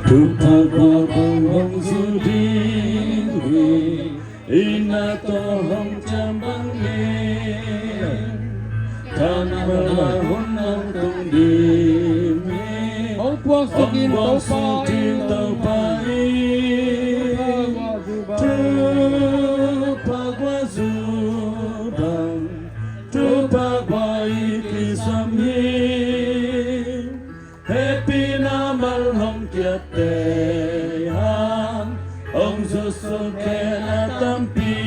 ทุกภาคว่าบังหงสุดีอินาโตหงจำบังเอทานบาลาหุนองตุงดีเมองพวกสกินโตปาอิ Happy namal hong kiatehan Ong susuken atampi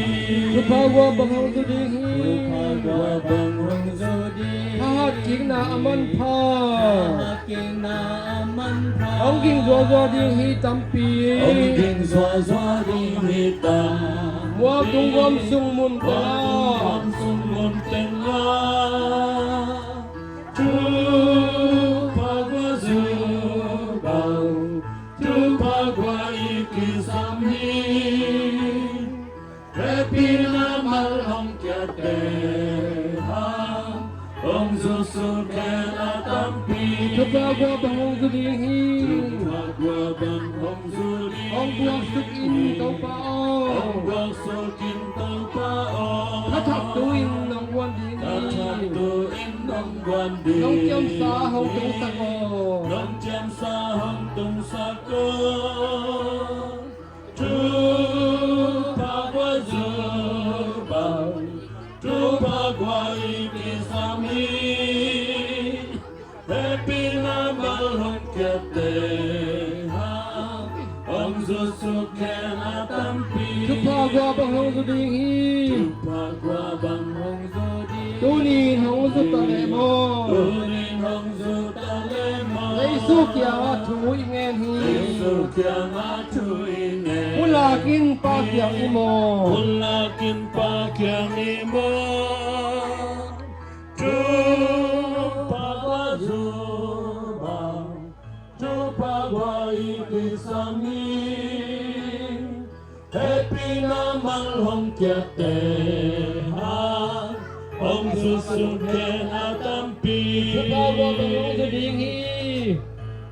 Rupagwa banghong sudihi Rupagwa banghong sudihi Hahaking na aman pa Hahaking na aman pa Ong ging zwa dihi tampi Ong ging zwa dihi tampi Wa tungwam sung mun Wa tungwam sung mun tenga Happy namal hong kiatehan Ong susuken atampi Rupagwa banghong sudihi Rupagwa banghong sudihi Ong buwak sukin tau pao Ong buwak sukin tau pao Tathak tuin nong wan dihi Tathak tuin nong wan dihi Nong tiam sa hong tung sako Nong tiam sa hong tung sako Happy namal hong kiatehan Ong susuken atampi Rupagwa banghong sudihi Rupagwa banghong sudihi Tunin hong sutalemo Tunin hong sutalemo Leisu kia atu ingen hi Leisu kia atu ingen Ulakin pa kiang imo Ulakin pa kiang imo Happy namal hong kiatehan Ong susuken atampi Rupagwa banghong sudihi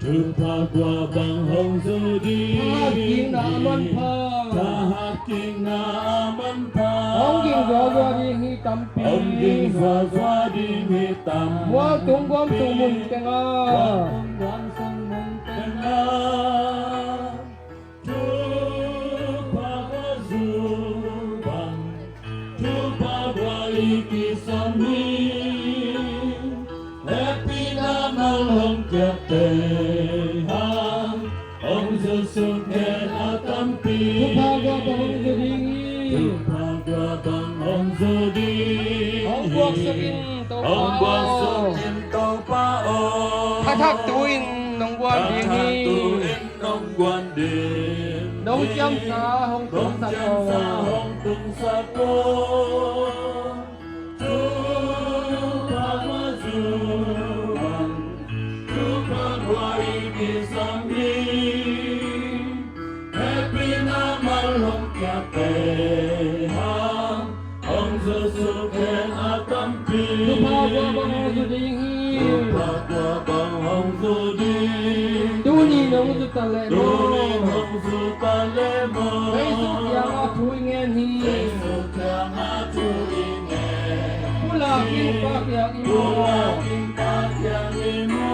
Rupagwa banghong sudihi Hahaking na aman pa Hahaking na aman pa Ong ging zwa dihi tampi Ong ging zwa dihi tampi Wa tungwam sung mun tenga Wa tungwam sung mun tenga Happy namal hong kiatehan Ong susuken atampi Rupagwa banghong sudihi Rupagwa banghong sudihi Ong buwak sukin tau Ong buwak pao sukin tau pao Tathak tuin nong wan dihi Tathak tuin nong wan dihi Nong tiam sa hong tung Nong tiam sa hong tung sako Happy namal hong kiatehan Ong susuken atampi Rupagwa banghong sudihi Rupagwa banghong sudihi Tunin hong sutalemo Tunin hong sutalemo Leisu kia atu ingen hi Leisu kia atu ingen Ulakin pa kiang imo Ulakin pa kiang imo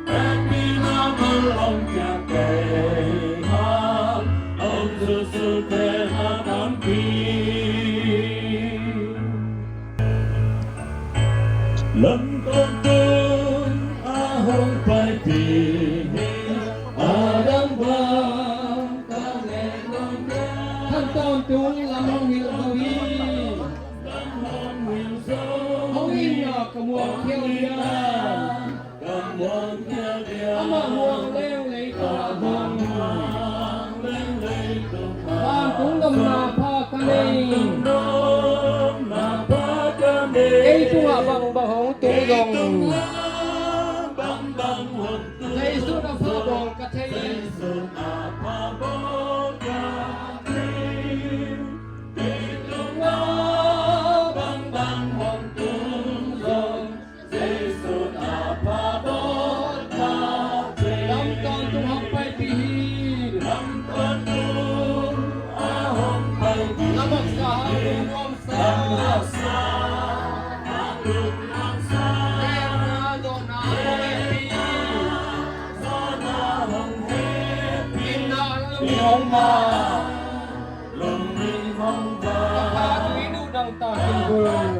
Happy namal hong kiatehan Ong susuken atampi Lam con tun ahong pai pihi Adam bang kane nonde Thân tôn tuông lam hong hil suhi Lam hong hil so Hong in ya kamuang kiao ya Kamuang kia dia Ama muang leo lei ta hong Leng lei tung Bang tung dam na pa kanei Dom na pa kane Ei tung ha bang bahong tung dong Bang bang hon tu Leisu na pa bong kathei Leisu na pa bong kathei องมา ลมมีห้องฟ้า พาตุยดูดังตากินเบอร์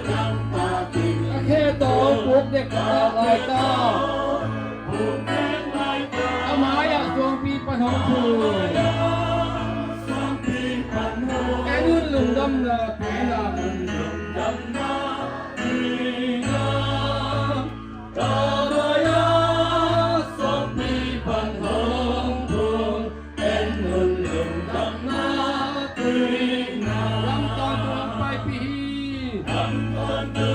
น้ำตากิน แค่โตปลุกเด็กตาลายตา ผูกแขนลายตา อามาอยากดวงปีปฐมคือ สองปีผ่านหัว แกนุ่นลุงดำละแผลลำ ดำน้ำดีงามตาบายาสองปีผ่านหงทุ่งเป็นหุ่นลมดำน้ำดีงาม ลำตอนดวงไปปี ดำตอนดู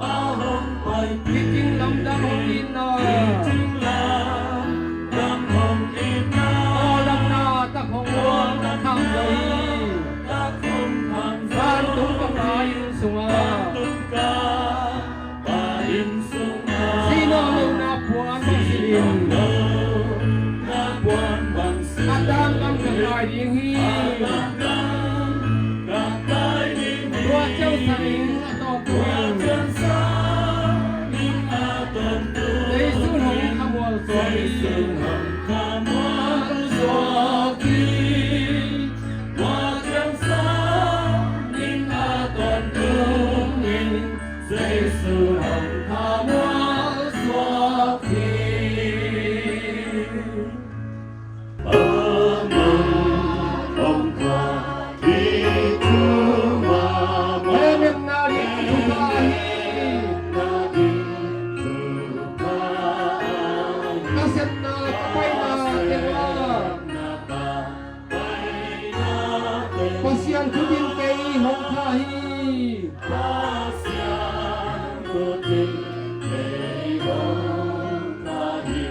เอาหงไป ที่จริงลำดำของดินนา จึงลาดำหงอีกนา พอลำนาตะของวัวทำเลย ตาคมทาง บ้านตุ้งกับนายสุงา ตุกกาปาอินสุงา สีน้องลุงนาพวนบังสิลิน โลนาบวนบังสี อาดามกำกับนายดีฮี กับกายนิ่ง ตัวเจ้าสลิงต่อตัว เจ้าสานิ่งอาตนตู ในสุนหงขมวลสว ใน ย สุนหงคำวันสวากีว่าเจ้าสานิ่งอาตนตูนิ่งในสุนหงคำวันสวากี Om Kati Tumama เอ็มนาลีทุกาฮี Nadi Tupaya อาเซนนาไปนาเทวา Napa Paina Te ปะเสียนคุดินเกยหงคาฮี Pasyan Kuti Te Om Kati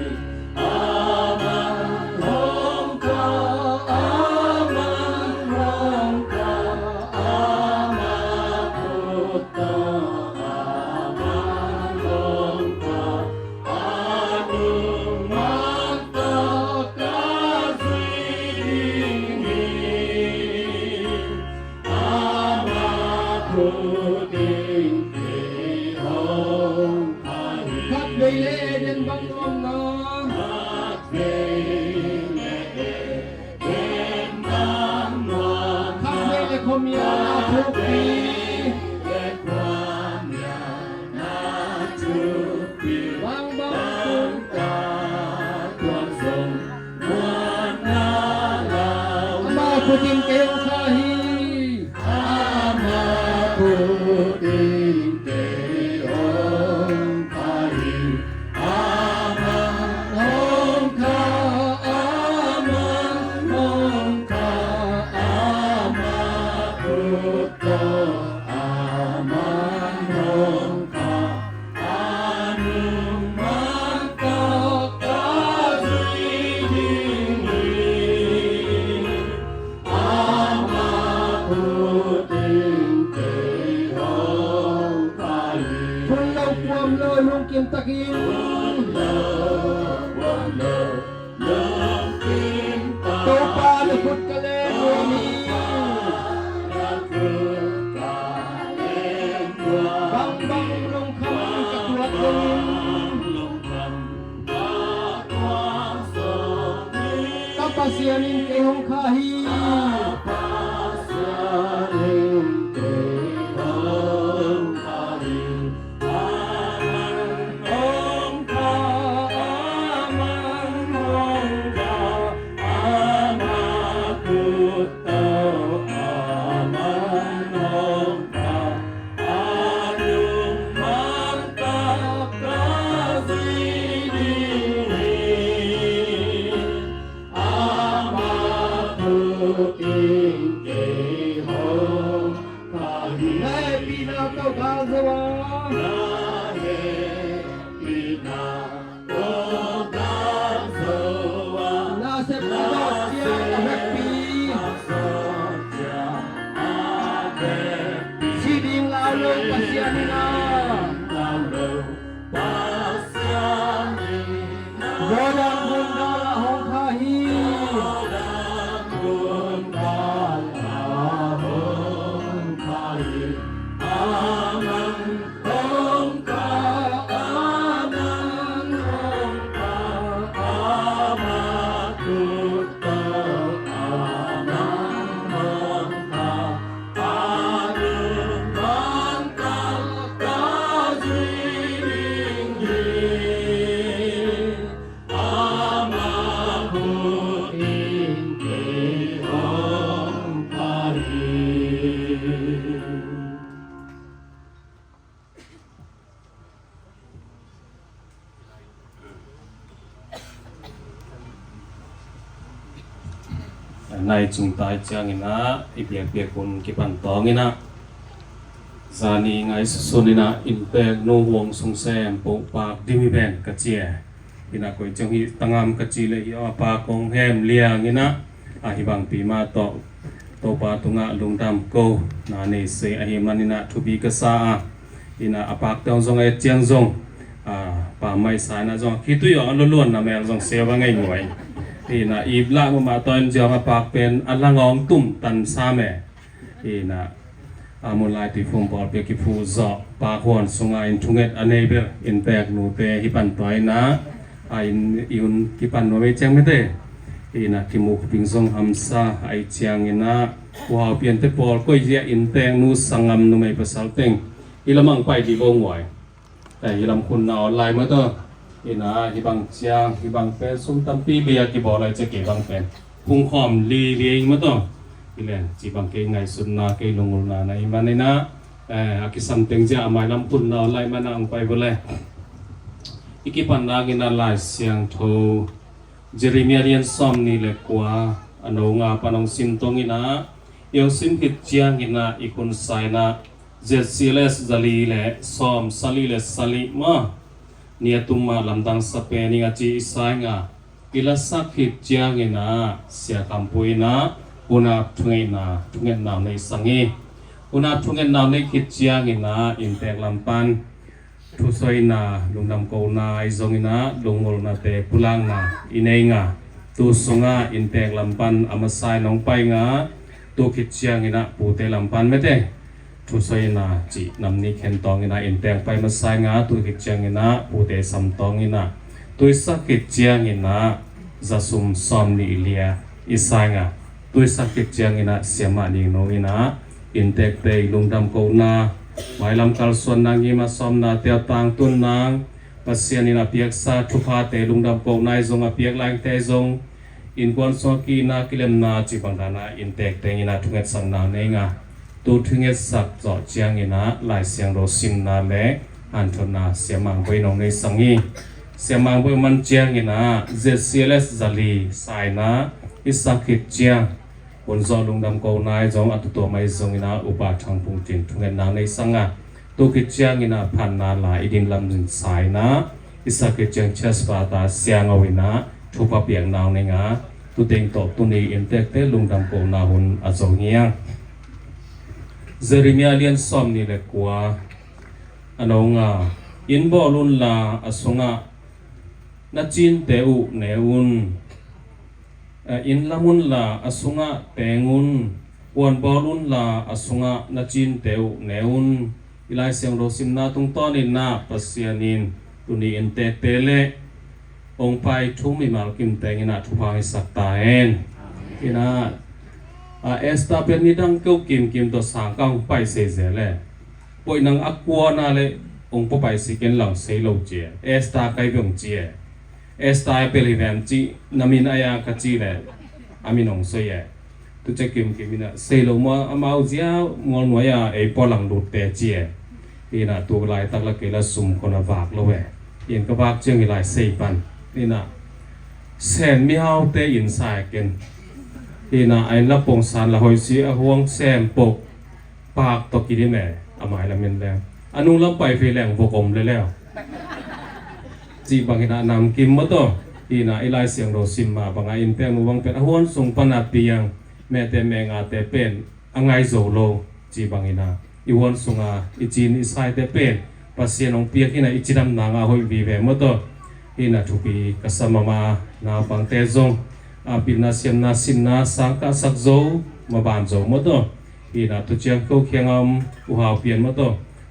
Aman Om Ka Aman Om Ka Aman Putta Aman Om Ka Anumata Kasini Aman Puting Te Om Kati พัดเวเลเดินบังอมนา ทำให้ในคมยาทุกปีบางบางอามาคุดินเกยคาฮีองคาอามันองคาอามาพุทโธอามันองคาอานุมันตกาสิดินีอามาพุติเตโอคาลี คนเราความเลยลงเกียมตะกิน โตปาลพุทธกะเลโมนีบังบังลงคำกระตวดลงกัปปะเสียนินเกหงคาฮีในปีนาเก้าทางสวานาเซปดอกเจียแฮปปี้ชีดิงลาวลงปะเสียนินาโยดังบุญดาละหงคาฮี Aman ในจุงตายจางอินะอีเปียกเปียกคนกิปันตองอินะซานีไงสุนินะอินเปกโนวงสงแซมปกปากดิมิเบนกะเจียอินะก็จังฮิตังามกะจีเลยอปากงแฮมเลียงอินะอาฮิบังปีมาตโตปาตุงะลุงดำโกนาเนเซอาฮิมันอินะทุบีกะซาอินะอปากตองซงเอเจียงซงป่าไม้สายนะจงคิดตัวอย่างล้วนๆนะแม่จงเสียว่าไงหน่วยนี่นะอีบละมาตอนจะมาปากเป็นอัลลังองตุ่มตันซาแม่นี่นะมุลายที่ฟุ่มบอลเปียกิฟูจอปากหวนสงอินทุงเอ็ดอันเนเบอร์อินแตกนูเตฮิปันตัวนะอินฮิปันโนเวเจียงไม่ได้นี่นะที่มุกปิงซงฮัมซาไอเจียงนี่นะว่าเปลี่ยนเตปอลก็ยังอินแตงนูสังงามนูไม่ภาษาเต็งอีละมังไปดีบงหวยแต่ฮิลำคุณเอาลายมาตัวอินะฮิบังเจียงฮิบังเป็นสุมตัมปีเบียกิบอลายจะเก็บบังเป็นพุงขอมลีเลียงมาตัวฮิเลนจีบังเกงไงสุนนาเกลงอุนาในมันนี่นะอากิสัมเต็งจะอามัยลำคุณเอาลายมานั่งไปบ่เลยอีกิปันนากินาลายเสียงโทเจเรมียเรียนซ้อมนี่เลยกว่าอันงาปนองสินตรงอินะเอวสินกิจเจียงอินะอีคนไซนะเจสิเลสซาลีเลซ้อมซาลีเลซาลีมาเนียตุมาลำดังสเปนิงาจีอิสายงาอิลาสักหิตเจียงอินะเสียคำพูอินะอุณาทุงอินะทุงเงินนาวในสังงีอุณาทุงเงินนาวในหิตเจียงอินะอินเตกลำปันทุสอยนาลุงดำโกนาอิจงอินะลุงมลนาเตปุลังนาอินเองาตุสงาอินเตกลำปันอามาไซน้องไปงาตุหิตเจียงอินะปูเตลำปันไม่ได้ทุสอยนาจีนำนี้เข็นตองอินะอินเตงไปมาไซงาตุหิตเจียงอินะปูเตสัมตองอินะตุยสักหิตเจียงอินะจะสุมซ้อมนิเลียอิไซงาตุยสักหิตเจียงอินะเสียมานิโนอินะอินเตกเตลุงดำโกนาไว้ลำคัลส่วนนางยิมาซ้อมนาเตียวตางตุนนางปัสเซียนินาเปียกซาทุพาเตลุงดำโกนายจงอเปียกแรงเตจงอินกวนสกีนากิเลมนาจีบังดานาอินเตกเตอินะทุเงตสังนาเนงาตูทุเงตสักจอเจียงอินะลายเสียงโรซิมนาเลอันทนาเสียมังไปนองในสังงีเสียมังไปมันเจียงอินะเจเซียเลสซาลีไซนาอิสักหิตเจียงบนจอลุงดำโกนายจงอัตุตัวไม่จงอินะอุปาทังพุงจินทุเงตนาในสังงาตูกิเจียงอินะพันนาลาอิดินลำจินไซนาอิสักหิตเจียงเชสปาตาเสียงเอาอินะทุบเปียงนาวในงาตุเต็งตตุนีอินเตกเตลุงดำโกนาหุนอจงเงียงเจเรมียเลียนซ้อมนี่เลยกว่าอันงาอินบอลุนลาอสงะนัจินเตอุเนอุนอินละมุนลาอสงะเตงุนวันบอลุนลาอสงะนัจินเตอุเนอุนอิไลเสียงโรซิมนาตุงตอนินนาปัสเซียนินตุนีอินเตเตเลองไปทุ่มมิมาลกิมเตงินาทุพาหิสักตาเอนอินาเอสตาเป็นนิดังเกี่ยวกิมตัวสางกังไปเสียเลยปอยนังอักวัวนาเลยองค์ปไปสิเกนหลังเซโลเจียเอสตาไกบงเจียเอสตาเปริเวนจีนามินอายาคัจีเลยอามินองเสียตุเจกิมมินะเซโลมาอามาอุจิยามอลนวยาเอปอลังดูเตเจียนี่นะตัวลายตักละเกลสุมคนวากละเวยินกบากเจียงลายเซปันนี่นะแสนมีเฮาเตอินสายเกนที่น่าไอ้ละปงสารละหอยสีห่วงแซมปกปากตกิริแม่อหมายละเมนแล้วอนุลับไปเฟแรงบกอมเลยแล้วจีบางขณะนำกิมมาต่อที่น่าไอ้ลายเสียงโรซิมมาบางไอ้อินเตอร์มูวังเป็นห่วงส่งปนัดเปียงแม่แต่แม่งาแต่เป็นอังไงโซโลจีบางขณะอีห่วงส่งอีจีนอีสายแต่เป็นปัสเซียนองเปียที่น่าอีจีดำนางหอยวีเวมาต่อที่น่าทุกีกัสมามานาบังเตจงอาปินาเซียมนาสินนาสังกัสักโจมาบานโจมาต่อที่น่าตุเจียงเขาเขียงอุหาเปลี่ยนมาต่อ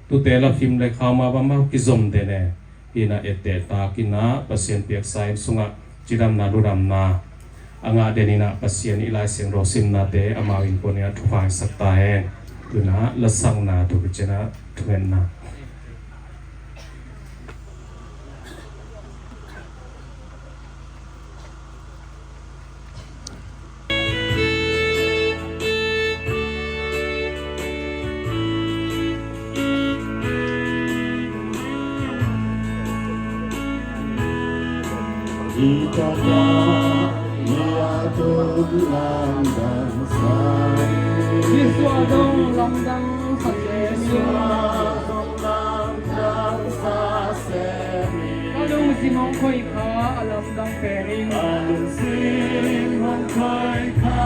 ตุเตลฟิมเลยเข้ามาบ้างมากิจมเดเน่ที่น่าเอเตตากินาปัสเซียนเปียกไซน์สุงะจิดำนาดูดำนาอ่างเดนินาปัสเซียนอิไลเสียงโรซิมนาเตอามาวินคนเนี้ยทุกฝ่ายสักตาเองคือนะละสังนาทุกเจนะทุกเงินนาIka Yatun lamdang sai Yiswa dong lamdang sa Yatun lamdang sa semi Kalung simong ko'y ka alamdang pering Kalung simong ko'y ka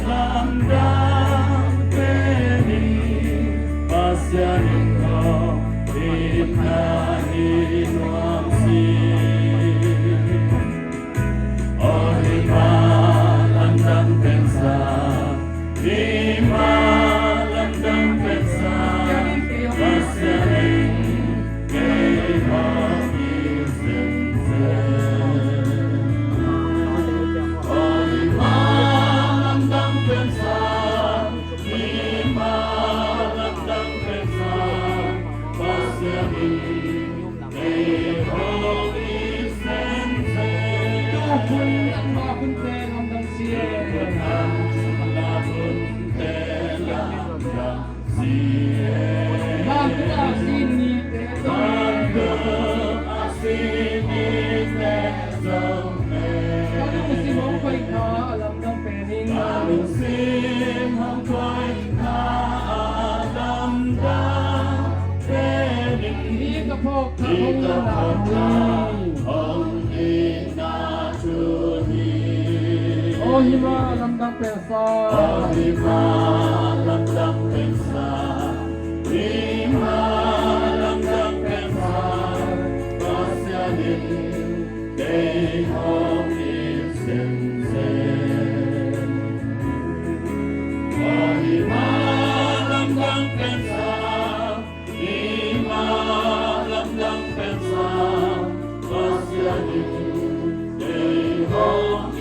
alamdang pering Pasyanin ko inahin wangsi Lamdang pensa Lima lamdang pensa Pasyanin kay Lima lamdang pensa Lima lamdang pensa Pasyanin kay Kun ang mga kunte lamdang siya Bago asin ni Kalung simong ko'y ka alamdang pering Hindi ka po kahong Oh hima lamdang pensa Lima lamdang pensa Lima lamdang pensa Pasyanin kay hong isensen Lima lamdang pensa Lima lamdang pensa Pasyanin kay hong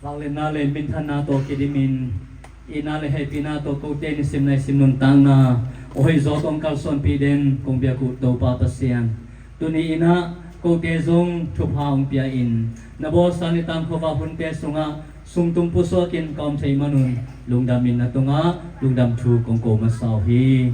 Valenale minthana to kidimin inale happy na to ko tenisim na simnun tang na ohay zotong kalson piden kung biyaku to papasyan tuni ina ko tezong chuphaong piain nabo sanitang ko papun pesunga sumtung puso kin kaum say manun lungdamin na tunga lungdam chu kung ko masawhi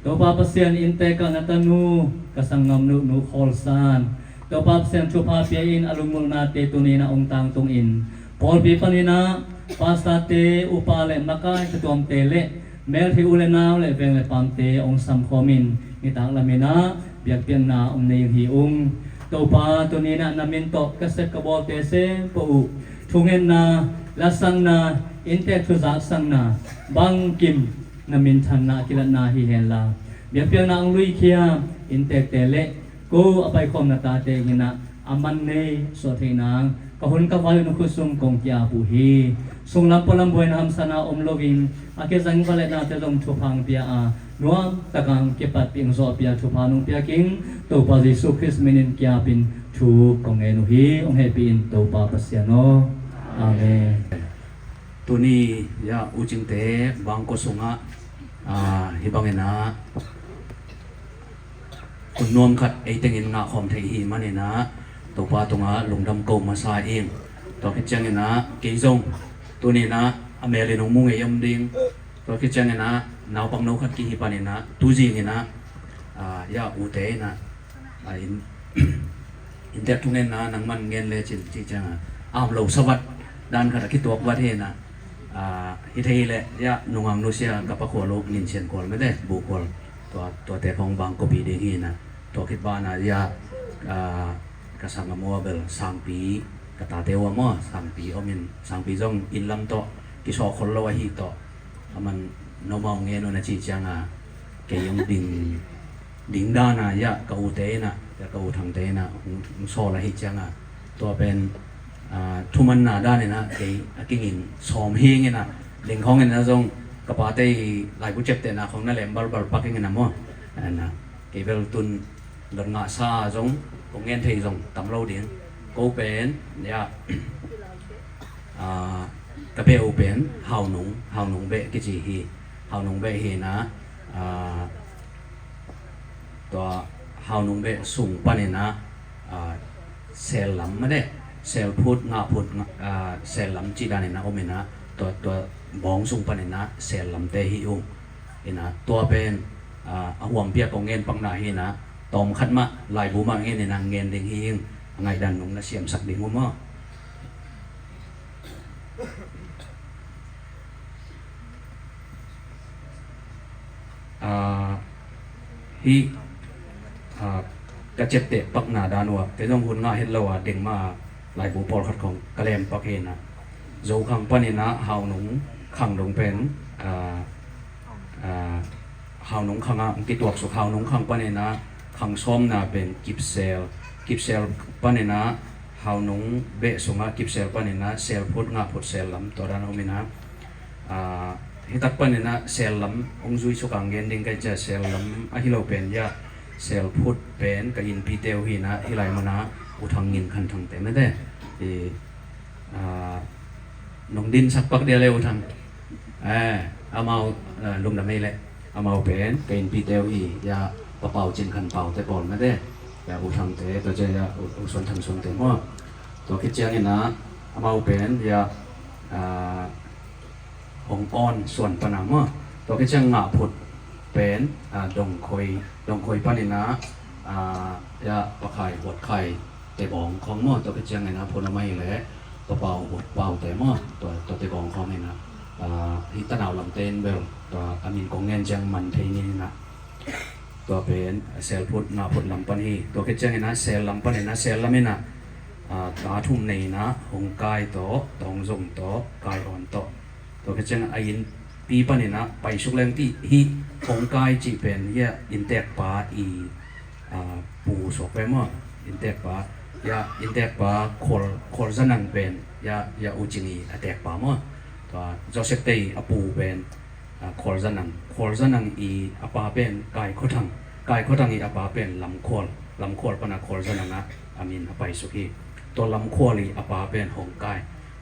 to papasyan inte ka natanu kasangam nu kholsan to papasyan chupha piain alungmul nate tuni na ungtang tungin Paul Pipanina, pastate upale makai ketuam tele, mel hi ule na le veng le pamte ong sam khomin, nitang lamina, biak pian na nei hi topa tunina namin to kasep kabote se po tungen na lasang na inte tuzak sang na bang kim namin than na kilat na hi hela, biak pian na ang lui kia inte tele, ko apay kom na tate ngina aman nei so thinang kahun kawal no kusum kong kya buhi sung lampolam buhay na hamsana umloving ake zang valet na telong chupang pia a nuam takang kipat ping so pia chupanung pia king to pa Jesu Christ minin kya pin chu kong enuhi ong happy in to pa pasyano amen tuni ya ujing te bangko sunga hibangena kunnom khat eitengin nga khom thei hi manena to pa tunga lungdam ko masa ing to kichangena keizong tunina ameli nong munge yamding to kichangena naw pang no khat ki hi panena tuji ngena ya ute na in inter tungen na nang man ngen le chin chi changa am lo sawat dan khara ki tok wat he na hi thei le ya nungang no sia ka pa kho lok nin chen kol me de bu kol to te khong bang ko bi de hi na to kit ba na ya kasanga mo bel sangpi kata tewa mo sangpi omin sangpi jong inlam to kiso khol lo hi to aman no maw nge no na chi changa ke yong ding da na ya ka u te na ya ka u thang te na so la hi changa to pen thuman na da ne na ke aking in som hi nge na ling khong na jong ka pa te lai bu chep te na khong na lem bal paking na mo na ke bel tun lon nga sa jong cũng nghe thấy dòng tắm lâu điện cô bén ya cái bè ô bén hào nung bẹ cái gì hi hào nung bẹ hi na to hào nung bẹ sung pan na sel lắm mà đấy sel phut sel lắm chỉ đàn na ôm na to bong sung pan na sel lắm tê hi เห็นนะตัวเป็นห่วงเปียกของเงินปังหนาเห็นนะตอมขัดมาลายบูมาเงินในนางเงินเด้งเฮงไงดันนงนะเสียมสักดิ่งมั่วฮีกระเจ็บเตะปักหนาดานวะแต่ต้องหุ่นง่าเห็ดเราเด้งมาลายบูปอลขัดของกระเลมปักเห็นนะโจขังปนินะหาวหนุ่งขังลงเป็นหาวหนุ่งขังกิตัวสุขหาวหนุ่งขังปนินะขังซ้อมนาเป็นกิบเซลปนินะหาวหนุ่งเบะสุงากิบเซลปนินะเซลพุทงาพุทเซลลำตัวด้านเอามินะฮิตักปนินะเซลลำองจุยสุขังเงินดิ่งกันจะเซลลำฮิโลเป็นยาเซลพุทเป็นกับอินพีเตลหินะฮิไลมานะอุทังเงินคันทังแต่ไม่ได้นงดินสักปักเดียวเร็วทังเอามาลงดำไม่เลยเอามาเป็นกับอินพีเตลหิยาปะเป่าจินคันเป่าแต่ก่อนไม่ได้ยาอุทังแต่ตัวเจ้าอุส่วนทางส่วนแต่มั่วตัวคิดเจ้าเนี่ยนะเอามาเป็นยาองอ่อนส่วนปนามตัวคิดเจ้างาผุดเป็นดงคอยปนินะยาปะไข่หดไข่แต่บองของมั่วตัวคิดเจ้าเนี่ยนะผลไม้เลยปะเป่าหดเป่าแต่มั่วตัวแต่บองของเนี่ยนะฮิตนาวลำเต้นเบลตัวอามินกงเงินจังมันเทนี่นะตัวเป็นเซลพุทนาพุทลำปันฮีตัวคิดเจ้าเนี่ยนะเซลลำปันเนี่ยนะเซลลำเนี่ยนะตาทุ่มในนะหงกายโตตองจงโตกายอ่อนโตตัวคิดเจ้าอายินปีปันเนี่ยนะไปสุกแรงที่ฮีหงกายจีเป็นเยอะอินเตกปาปูสกไปมั่วอินเตกปายาอินเตกปาคอลจะนั่งเป็นยาอุจินีอเตกปามั่วตัวโจเซฟเตย์อปูเป็นคอลจะนั่งอปาเป็นกายเขาทังอปาเป็นลำคอลปนาคอลจะนั่งนะอามินอไปสุขีตัวลำคอลอปาเป็นหงกาย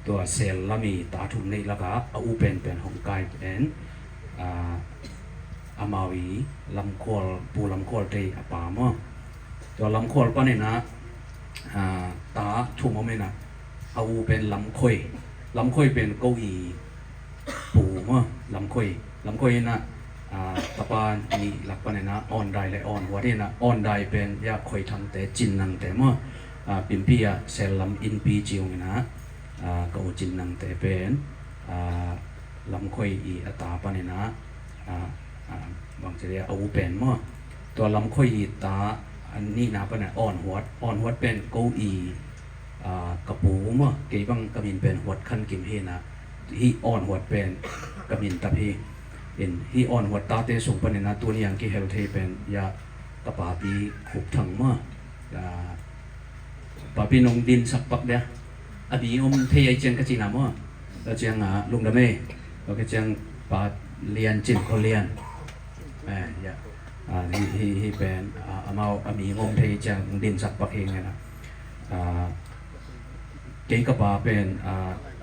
ตัวเซลลมีตาทุ่มในแล้วก็อูเป็นหงกายเป็นอามาวีลำคอลปูลำคอลเตอปามั่วตัวลำคอลปนี่นะตาทุ่มเอาไม่นะอูเป็นลำคอยเป็นเก้าอี้ปูมั่วลำคอยนะตะปานนี่หลักปนี่นะอ่อนได้และอ่อนหัวนี่นะอ่อนได้เป็นยาคอยทำแต่จินนังแต่มั่วปิมพีอะเซลลำอินปีจิวนะก็จินนังแต่เป็นลำคอยอัตาปนี่นะบางทีเรียกอูเป็นมั่วตัวลำคอยตาอันนี้นะปนี่อ่อนหัวเป็นเก้าอี้กระปูมั่วเกี่ยบังกระมินเป็นหัวขั้นกิมเฮนะฮีอ่อนหัวเป็นกระมินตะพีเห็นฮีอ่อนหัวตาเตส่งปนินะตัวนี้ยังกี่เฮลเทเป็นยากระปาปีขุบถังมั่วปาปีนงดินสักปักเดียอบีอมเทียเจียงกะจีนามั่วเราเจียงลุงดำเม่เราก็เจียงปาเลียนจินเขาเลียนฮีเป็นอามาอบีอมเทียเจียงดินสักปักเองนะเกย์กบาเป็น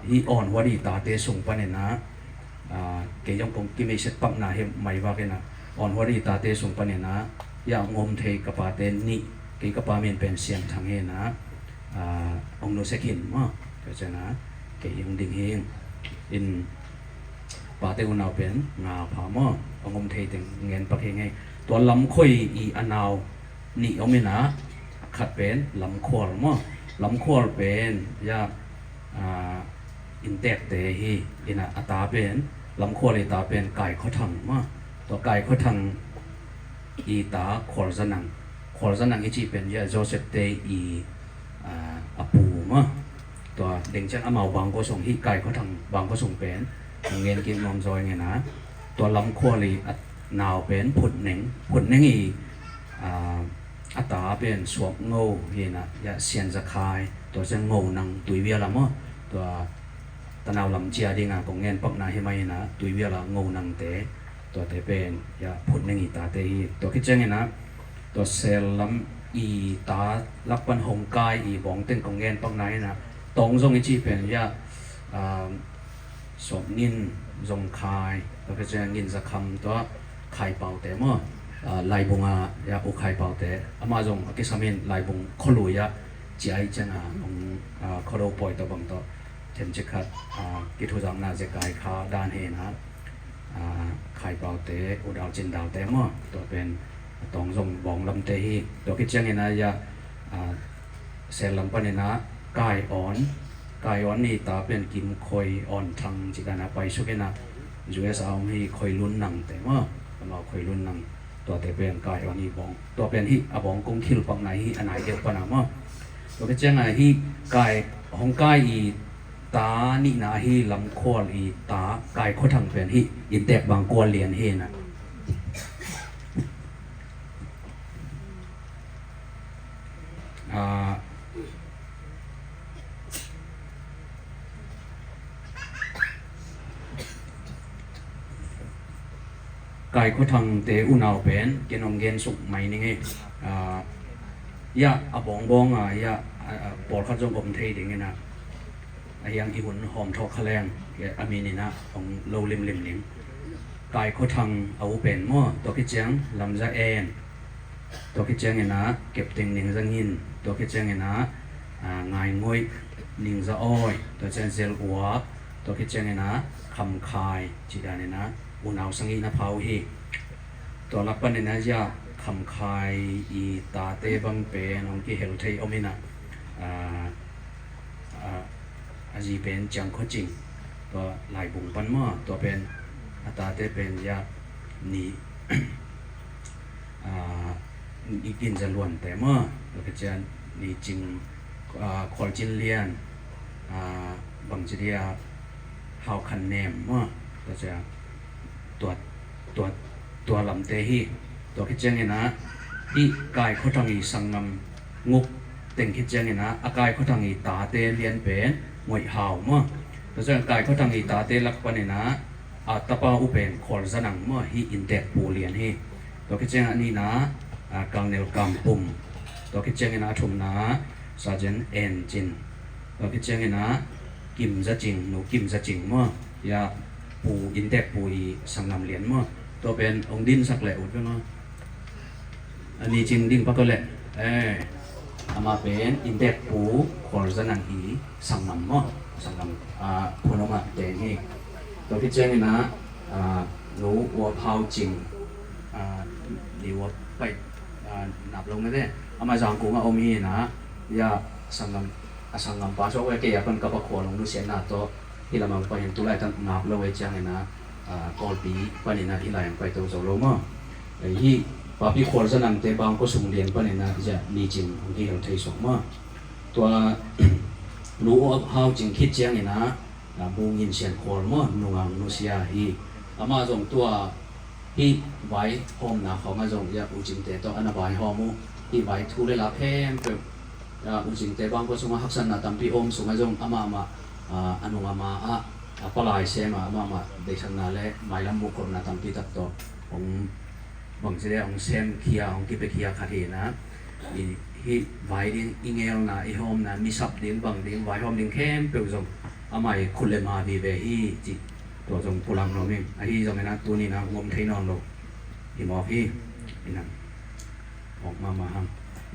ฮีอ่อนหัวดีตาเตส่งปนินะเกย์ยังคงกิมิเสตปักนาเฮไม่ว่ากันนะอ่อนหัวดีตาเตส่งปนินะอย่างงมเทกบาเตนนี่เกย์กบามีเป็นเสียงทางเฮนะองโนเซกินมั้งก็จะนะเกย์ยังดิ่งเฮงอินปาเตอุนาวเป็นงาผามั้งองงมเทถึงเงินปักเฮงไงตัวลำค่อยอันาวนี่เอาไม่นะขัดเป็นลำคอลมั้งลำคอลเป็นยาอินเตกเตฮีอินะอัตาเป็นลำคอลตาเป็นไก่เขาทังมั้งตัวไก่เขาทังตาคอลจะนังอีจีเป็นยาโจเซฟเตอปูมั้งตัวเด็กจังอามาบางก็ส่งฮีไก่เขาทังบางก็ส่งเป็นเงินกินนมซอยไงนะตัวลำคอลนาวเป็นผุดหนึ่งอัตราเป็นสวมเงาเห็นนะยาเสียนจะคายตัวจะเงานังตุยเวียละมั้งตัวตะนาวลำเจียดีงาของเงินปักนาให้ไหมนะตุยเวียละเงานังเตะตัวเตเป็นยาผุดหนึ่งตาเตะตัวคิดจังไงนะตัวเซลลำตาลักปันหงกายบองเต้นของเงินปักนาให้นะตรงทรงอีจีเป็นยาสวมนินทรงคายตัวคิดจังนินจะคำตัวคายเป่าเตะมั้งลายบุงยาอุคายเป่าแต่อามาจงกิสามินลายบุงขลุยใจจังของขลุปล่อยตัวบังตัวเทมจิคัดกิทุจังนาจะกายขาด้านเฮนะ ไข่เปล่าเตะอุดาวจินดาวเตะมั่วตัวเป็นตองส่งบองลำเตะตัวคิดเช่นนี้นะยาเซลลำปนินะกายอ่อนนี่ตาเป็นกิมคอยอ่อนทางจิกันนะไปสุกินะจูเอสเอาให้คอยลุ้นหนังแต่ว่าเราคอยลุ้นหนังตัวเตะเป็นกายอ่อนนี่บองตัวเป็นที่บองกงคิลปังไหนที่อันไหนเดียวปนามะตัวคิดเช่นไหนที่กายของกายอีตานี่นะฮีลำคอลีตากายเขาทางเป็นฮีอินเตกบางกวนเลียนเฮนะกายเขาทางเตอุณาวเป็นเกนอมเกนสุกไม่นี่ไงยะบองบองยะปอดเขาจงอมเทดิ่งนะยังอีหุ่นหอมทอกขแรงอามีนี่นะของโลลิมกายเขาทางเอาเป็นมั่วตัวคิดเจียงลำจะเอ็นตัวคิดเจียงนะเก็บติงนิ่งจะงินตัวคิดเจียงนะงายงวยนิ่งจะอ้อยตัวเจนเซลหัวตัวคิดเจียงนะคำคายจีดานี่นะอุณเอาสังอีนะเผาฮีตัวรับปันนี่นะจะคำคายอีตาเตบังเป็นองค์ที่เฮลเทอมินะอาจีเป็นจังโคจิงตัวหลายบุงปันมั่วตัวเป็นตาเตเป็นยานี่อีกินจะล้วนแต่เมื่อเราก็จะนี่จริงคอลจินเลียนบางทีเฮาคันเนมเมื่อเราจะตัวลำเตหีตัวคิดเจงนะอีกายเขาทางอีสังงำงุกเต็งคิดเจงนะอากายเขาทางอีตาเตเลียนเป็นมวยเฮาเมื่อเราจะกายเขาทางอีตาเตลักปันนะตะปาอุเป็นคอลสนังเมื่อฮีอินเตกปูเลียนฮีตัวคิดเจงนี่นะกังเนลกัมปุ่มตัวคิดเจงนะทุ่มนะซาเจนเอ็นจินตัวคิดเจงนะกิมจะจริงหนูกิมจะจริงเมื่อยาปูอินเตกปูอีสังงำเลียนเมื่อตัวเป็นองดินสักแหล่อุดเนาะอันนี้จริงดิ่งปักก็แหละอามาเป็นอินเตกปูคอลสนังอีสังงำเมื่อสังงำพูนออกมาเตงฮีตัวคิดเจงนะหนูวัวเผาจริงดีว่าไปนับลงนั่นเองอามาจังกูงอมีนะยาสังงำปาชกไว้เกี่ยกันกับขวลงดูเสียหน้าโตที่เรามาไปเห็นตัวไรตั้งนับเราไว้จังนะกอลปีปนินะที่ไรไปตัวโจโลมาไอ้ที่ปาปีขวลสนังเตบางก็ส่งเรียนปนินะจะมีจริงของที่เราไทยส่งมาตัวหนูวัวเผาจริงคิดจังนะบูงินเสียนขวลมาหนูงามหนูเสียฮีอามาส่งตัวที่ไว้หอมนะเขามาส่งยาอุจิงเตตัวอันนั้นไว้หอมูที่ไว้ทุเรศละเพิ่มเติมอุจิงเตบางก็ส่งมาหักสันนะตั้มพี่อมส่งมาส่งอามาอันนู้นมาปลายเสมามาเด็กสันนั่นแหละไม่ลำบุกคนนะตั้มพี่ตัดต่อของบางทีของเซมเคียของกิเปเคียขาดนะที่ไว้ดิ้งอิงเอลนะอีหอมนะมีสับดิ้งบางดิ้งไว้หอมดิ้งเข้มเติมส่งอามาคุณเลมาดีเบฮีจิตัวจงกุลังเราเองไอ้ที่จงนะตัวนี้นะงมเทนอนเราอีหมอพี่นี่นะออกมาฮัง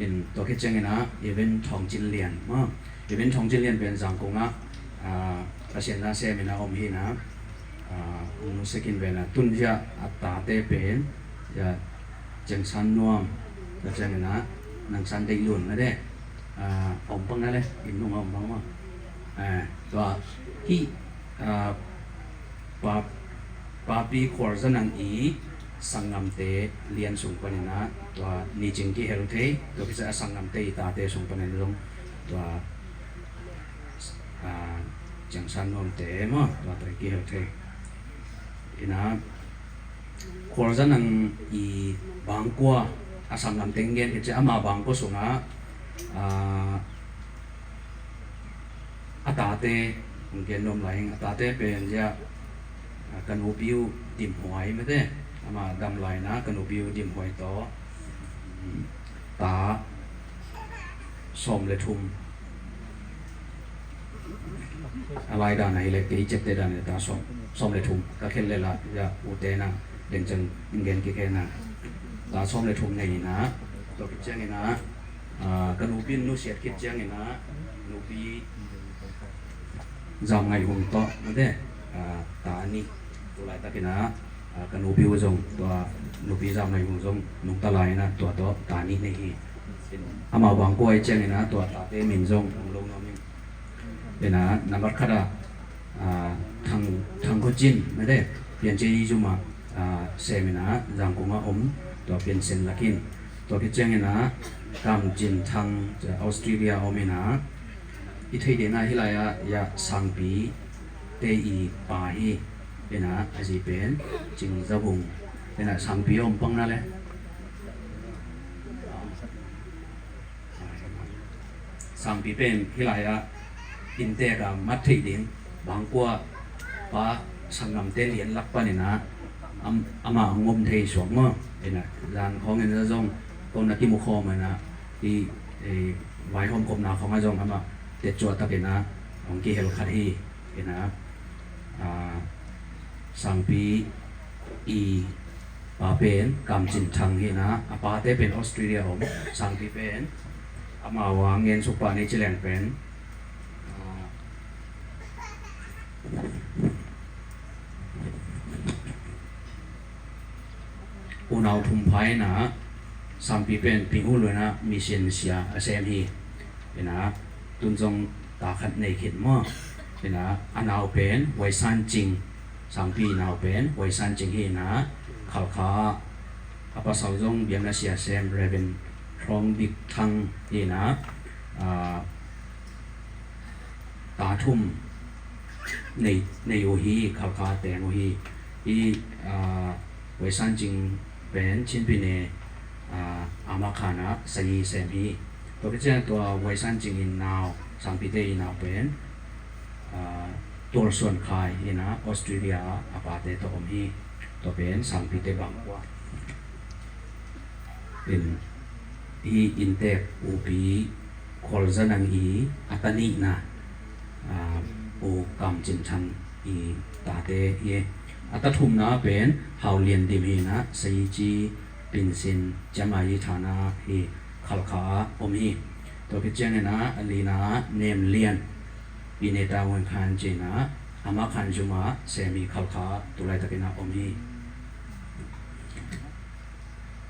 อินตัวคิดเจงนะอีเวนทองจินเลียนมาอีเวนทองจินเลียนเป็นสังกงะอาเซียนนะเซมินะอมฮีนะนุสกินเป็นนะตุนยาอัตตาเตเป็นยาจังสันนวมตัวเจงนะนังสันได้ลุ่นนะเด้อมปังนั่นเลยอินนุ่มอมปังมาตัวที่ปาปีขวดสนังอีสังงำเตเลียนส่งไปนะตัวนิจิงที่เฮลเทตัวพิเศษสังงำเตตาเตส่งไปในตรงตัวจังสันนวมเตมั้งตัวตะกี้เฮลเทอีนะขวดสนังอีบางกัวสังงำเตงเงินที่จะมาบางกัวส่งตาเตเงินนมไหลตาเตเป็นจะกันหูบิวดิมหอยไม่ได้มาดำไหลนะกันหูบิวดิมหอยต่อตาสมเลยทุ่มอะไรด้านไหนเลยตีเจ็บได้ด้านไหนตาสมเลยทุ่มก็แค่เลยละอย่าอุเตนะเด่นจังเงินกี่แค่นะตาสมเลยทุ่มไงนะตัวคิดเจ้าไงนะกันหูบินนู้เสียดคิดเจ้าไงนะหูบีจำไงหุ่นต่อไม่ได้ตานี่ ตัวไรตะกินะกันนูบิวจงตัวนูบิจามในมุงจงนุกตะไลนะตัวโตตานิในฮีอามาวังกวยเจงนะตัวตาเตมินจงลงน้ำมิเป็นนะนับขัดทางก็จินไม่ได้เปลี่ยนใจจุมาเซมินะจังกุงอมตัวเปลี่ยนเซนลักินตัวพิจารณากำจินทางจากออสเตรเลียอเมริกาอีที่เดน่าที่ไรยาสังปีเตอีปาฮีเป็นนะอาจีเป็นจิงจะบุงเป็นนะสังปีอมปังนั่นแหละสังปีเป็นที่ไรอินเตอร์กับมัดที่ดินบางกว่าป้าสังกำเตเลียนลักปะเนี่ยนะอามางมเทสวงมั้งเป็นนะร้านของเงินจะจงตรงนั้นที่มุขมันนะที่ไว้ห้องกลมนาของอาจงอามาเด็ดจวดตะเป็นนะของกี่เฮลคัดฮีเป็นนะสังปีอีป้าเป็นกำจินทังฮีนะป้าเตเป็นออสเตรเลียผมสังปีเป็นอามาวางเงินสุปานิจิเลนเป็นอุณหภูมิภายนะสัมปีเป็นพิงหูเลยนะมีเสียนเสียเซมฮีเป็นนะตุนจงตาขัดในเขตมั่งเป็นนะอันเอาเป็นไวซันจริงสัมปีนเอาเป็นไวซันจริงฮีนะข่าวขาอัปสาวจงเบียมนะเสียเซมเรเวนทรองดิกทังฮีนะตาทุ่มในโอฮีข่าวขาแตงโอฮีอีไวซันจริงเป็นชิ้นปีเนอามาขานะสยีเซมฮีตัวพิจารณาตัวไวซันจริงอินนาวสังพิเตอินนาวเป็นตัวส่วนคายอินะออสเตรเลียอาปาเตตัวอมฮีตัวเป็นสังพิเตบางกว่าเป็นอีอินเตกอุปีคอลซันังอีอัตนินะอุกำจินชันอีตาเตเยอัตถุมนะเป็นเฮาเลียนดิมฮีนะสยีจีปินสินจามายิฐานะฮีขัลขาอมฮีตัวพิจารณาอลีนะเนมเลียนปีเนตาวันคันเจนะอามาคันจุมาเซมีขัลขาตุไลตะกินะอมฮี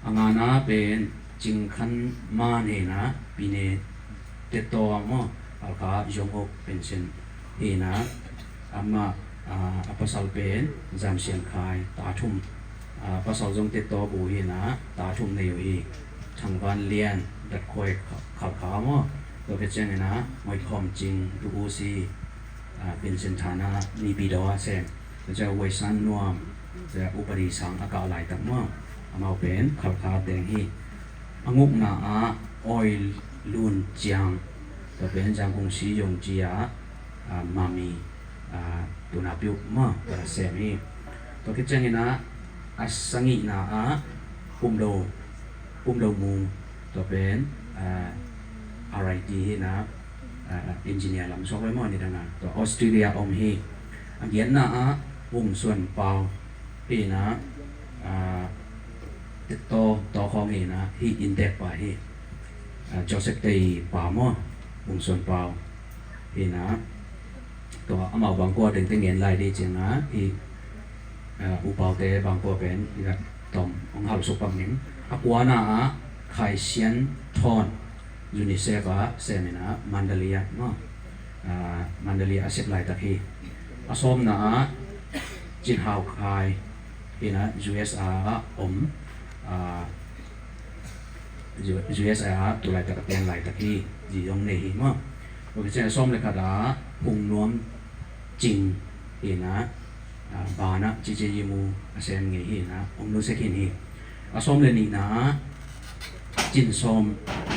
อางานะเป็นจิงคันมาเนนะปีเนเตโตอมขัลขายงอกเป็นสินฮีนะอามาอัปสาวเป็นจำเสียงคายตาทุ่มภาษาจงติดต่อบุหีนะตาทุ่มในอยู่อีทางบ้านเลียนดัดคอยข่าวขาวมั้งตัวเป็นเช่นนะไม่ความจริงดูบูซีเป็นเส้นทางนะมีปีดอเซนจะไว้สั้นนวมจะอุปนิสังอากาศไหลตั้งมั้งมาเป็นข่าวขาวแดงฮีงุกหนาออยลุนจางตัวเป็นจางคงสียงจีอามามีตัวนับยุมั้งตัวเซมีตัวเป็นเช่นนะอัศงินาปุ่มโดมูตัวเป็นอะไรดีนะเอนจิเนียร์ลำซอกไว้หมดนี่นะตัวออสเตรเลียอมฮีอันเดียนนะวงส่วนเปล่าฮีนะติดต่อของฮีนะฮีอินเด็กไปฮีจอเซกตีป่ามั่ววงส่วนเปล่าฮีนะตัวอามาบางกว่าถึงเงินรายได้จริงนะฮีอุปาเตบางตัวเป็นแบบตอมของเขาสุปังหนิงอักวานาไข่เซียนทอนยูนิเซฟเซมินามันเดลียเนาะมันเดลียเซฟไลตะคีอาสมนาจินฮาวไข่ที่นะ USR USR ตัวไลตะกะเตียนไลตะคีจียงเนหิมั้งโอเคเจ้าส้มเลยค่ะดาปุ่งนวมจริงที่นะบานะจีเจยิมูเซมเงฮีนะองนุเซกินฮีอาสมเลนีนะจินสม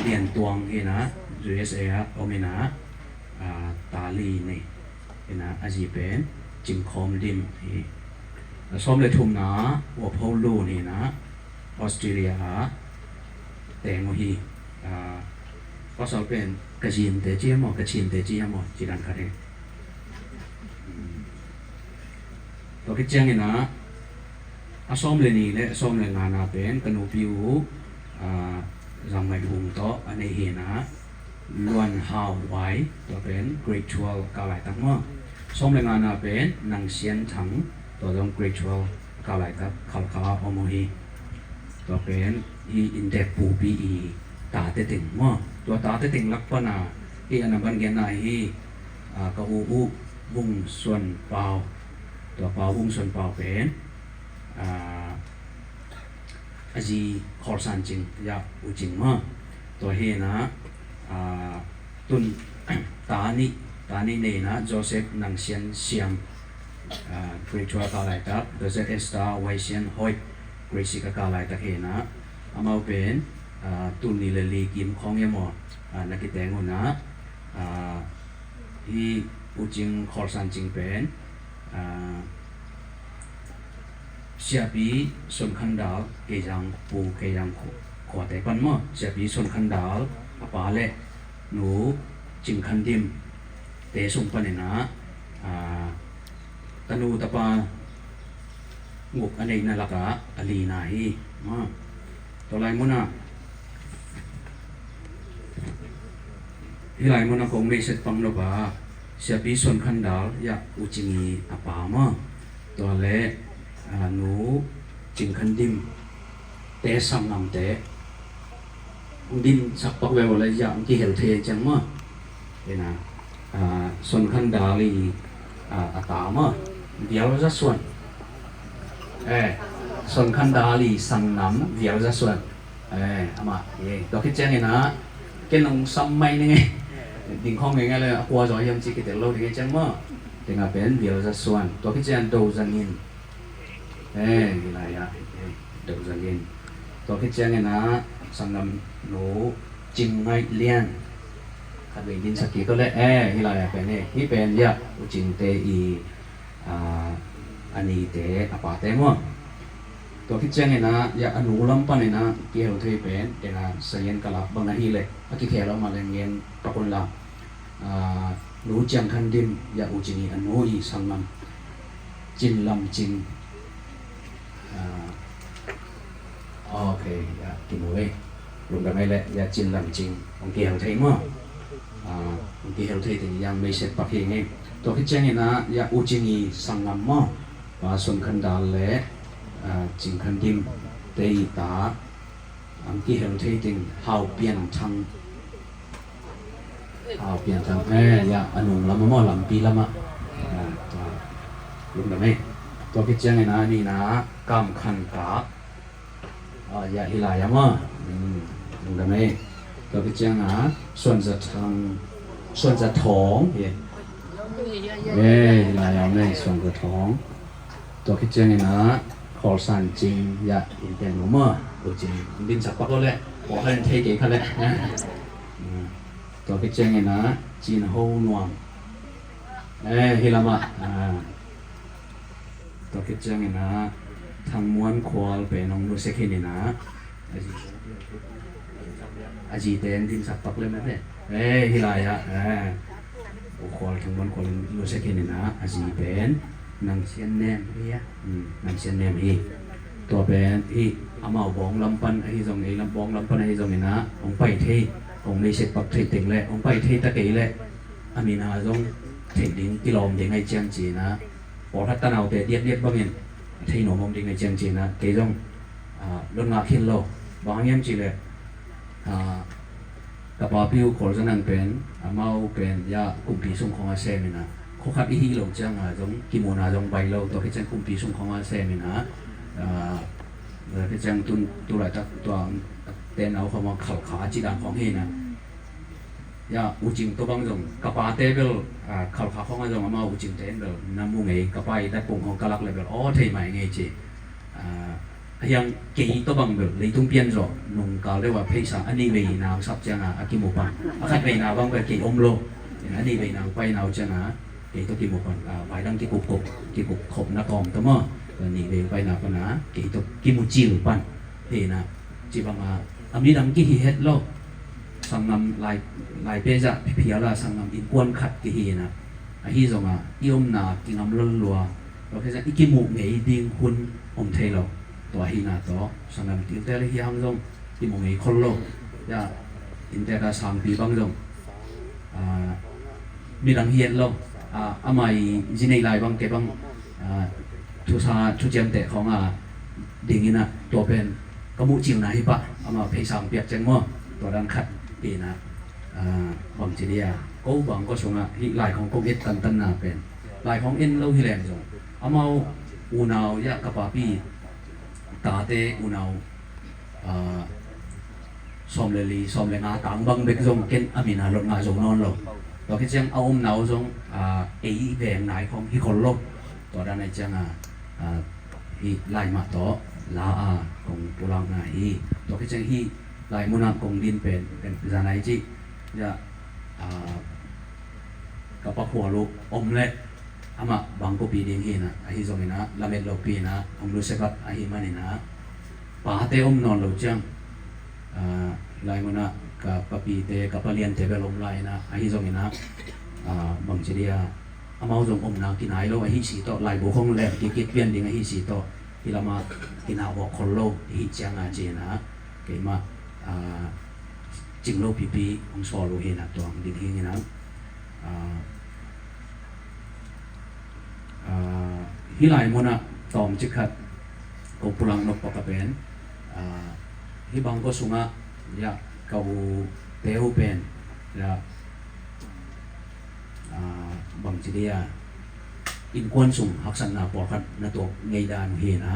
เลียนตวงฮีนะ USA โอเมนะตาลีนี่ฮีนะอาจีเป็นจิงคอมดิมฮีอาสมเลทุมนะวัวพอลูนี่นะออสเตรเลียแตงฮีก็สอบเป็นกระชินเตจีมอกระชินเตจีมอจีรันคาเรตัวพิจารณาอาสมเลนีและอาสมเลงานาเป็นกนูปิวจังไงดุงโตอันนี้เห็นนะล้วนหาวไว้ตัวเป็น Great 12กาลายตั้งว่าสมเลงานาเป็นนางเสียนถัง ตัวต้อง gradual กาไลกับขัลคาอโมฮีตัวเป็นอีอินเดกปูปีอีตาเตติงมั่วตัวตาเตติงลักปนาอีอันนั้นบันเกนายฮีกะอูบุ้งส่วนเปล่าตัวเปล่าบุ้งส่วนเปล่าเป็นอาจีคอร์สันจิงยาอุจิงมั่วตัวเฮนะตุนตานี่เนี่ยนะโจเซฟนังเซียนเซียมกรีชัวกาไลตับโจเซฟเอสตาไวเซียนฮอยกรีซิกกาไลตักเฮนะอามาเป็นตุนนิเลลีกิมของยมอนักกิเตงุนะฮีอุจิงคอร์สันจิงเป็นเสียบีส่วนขันดาลเกยังปูเกยังขวดแต่ปันมั่วเสียบีส่วนขันดาลปาเล่หนูจิงขันดิมเตสุงปันนะตนูตะปางุกอันนี้นั่นละกะอลีนาฮีมาตัวไรมุนะที่ไรมุนะคงไม่เสร็จปังลบะเสียบีส่วนขันดาลอยากอุจิงีปามาตัวเล่หนูจิงขันดิมเตสังนำเตดินสักปักเวลเลยอย่างที่เห็นเทจังมั้งเห็นนะส่วนขันดาลีตามั้งเดียวจะส่วนส่วนขันดาลีสังนำเดียวจะส่วนอามาตัวคิดเจงเห็นนะแกนงซ้ำไม่นี่ไงดิ่งข้องยังไงเลยกลัวจอยยังจีกิเตโลที่จังมั้งแต่งเป็นเดียวจะส่วนตัวคิดเจงดูจังอินอะไรอะดูจังอินตัวคิดเจงเห็นนะสังนำหนูจิงไม่เลี้ยนขัดเวดินสักกี่ก็เลยอะไรเป็นเนี่ยที่เป็นยะจิงเตอีอันนี้เตอปาเตมั้งตัวคิดเจงนะยะอนุลัมปันนะเกี่ยวที่เป็นเดี๋ยวเสียงกลับบางนาทีเลยที่เขียนเรามาเรียนตะกุนละหนูจังคันดิมยะอุจินีอนุอีสังนำจินลำจิงโอเคยะกินไว้ลงกันไม่เลยยะจินลำจิงองเกี่ยวที่มั้งองเกี่ยวที่ยังไม่เสร็จปักเองตัวคิดเจงนะยะอุจินีสังนำมั้งส่วนขันดาลเล่จิงคันดิมเตยตาอันที่เห็นที่จริงหาวเปลี่ยนทางยะอนุลำมั่วลำปีลำมะลุงได้ไหมตัวคิดเจงนะนี่นะกำคันกายะฮิลายามะลุงได้ไหมตัวคิดเจงนะส่วนจะท้องฮิลายามะส่วนจะท้องตัวคิดเจงนะคอสันจิงยะอินเดียนมั่วตัวจริงดินสักปักก็เลยบอกให้เทเกเขาเลยตัวคิดเจงนะจีนโฮนวมฮิลามะตัวคิดเจงนะทางม้วนควอลเป็นน้องดูเซคินีนะอาจีเตนดินสักปักเลยไหมฮิลายะควอลทางม้วนควอลดูเซคินีนะอาจีเป็นนางเชียนแนมเฮียนางเชียนแนมฮีตัวเป็นที่อามาบองลำปันไอ้ตรงนี้ลำบองลำปันไอ้ตรงนี้นะองไปที่องไม่เสร็จปักที่ติ่งเลยองไปที่ตะกี้เลยอามีนาตรงที่ดิ้งกิโลมดิ้งไอ้เจียงจีนะพอพัฒนาแต่เดียดบ้างเงี้ยที่หนูมองดิ้งไอ้เจียงจีนะเกี่ยงลดงาขึ้นโลบางอย่างจีเลยกับปาพิวขอจะนั่งเป็นอามาเป็นยากลุ่มปีสุ่มของอาเซียนนะเขาขับอีฮีลงจังตรงกิโมนาตรงใบเราตัวที่จังคุมปีสุ่มของอาเซียนนะที่จังตัวอะไรตัวเต้นเอาเขามาขับขาจีดังของเฮนะยาอุจิงตัวบางตรงกับปาเตเบลขับขาของอาจงมาอุจิงเต้นเบลน้ำมูไงกับไปได้ปุ่งของกะลักเลยเบลเที่ยใหม่ไงจียังเกี่ยตัวบางเบลเลยทุ่งเปลี่ยนจ่อนุ่งกาเรียกว่าเพศอันนี้เวนาสับจังอากิโมปันอาคัดเวนาบางเบลเกี่ยอมโลอันนี้เวนาไปนาจังเกี่ยตัวกิโมปันไปดังที่กุบขบนักกองตัวมั้งนี่เวไปนาปนะเกี่ยตัวกิโมจิลปันเฮนะจีบังอามีดังกี่เฮ็ดโลสังนำลายเปจะเพียละสังนำอินกวนขัดกี่เฮนะฮีจงยมนากิงอำล้นลัวเราแค่จะอีกิมุเมยดิ้งคุณอมเทโลตัวฮีนาตัวสังนำติวเตลฮีฮังจงกิมุเมยคนโลยาอินเตระสังปีบังจงมีดังเฮียนโลอาไม่จีเนลายบังเก็บัง ทุสาทุเจียมแต่ของดิ่งนี่นะตัวเป็นกมุจิงนะฮิปะเอามาเพสังเปียกจังมั่วตัวดันขัดปีนะบังจีเดียก็บังก็สงฮิลายของกงเอ็ดตันนาเป็นลายของเอ็นเราฮิแลนสงเอามาอูนาวยะกะปาปีตาเตอูนาวซอมเลลีซอมเลงาตังบังเบกสงเก็นอามินาลดงาสงนอนเราเราคิดจังเอานาวสงเอแบงไหนของฮิคนลบตัวด้านในจังฮิลายมาต่อลาของปุรังนาฮีตัวคิดจังฮิลายมุนักของดินเป็นจานายจิจะกับปะหัวลูกอมเละอามาบางก็ปีดิ่งฮีนะอาฮิสมินะลาเมดโลปีนะอมรู้สึกว่าอาฮิมันนี่นะป่าเตอมนอนเราจังลายมุนักกับปะปีเตกับปะเลียนเตเบลมลายนะอาฮิสมินะบางเจดียอามาจงอมนากินหายโลอาฮิสีโตลายบุคงแหลกกิดเปลี่ยนดิ่งอาฮิสีโตที่เรามากินหาบอกคนโลฮิจังอาเจนะเกี่ยมาจิงโลปีปีของสอโลเฮนะตัวดิ่งฮีนะฮิลายมุนักตอมจิกัดกูปุลังนกปกเป็นฮิบังก็สุงะยะกูเตวเป็นแล้วบังจีเดียอินควนสุงหักสันนาปอคัดนาตัวไงดานเฮนะ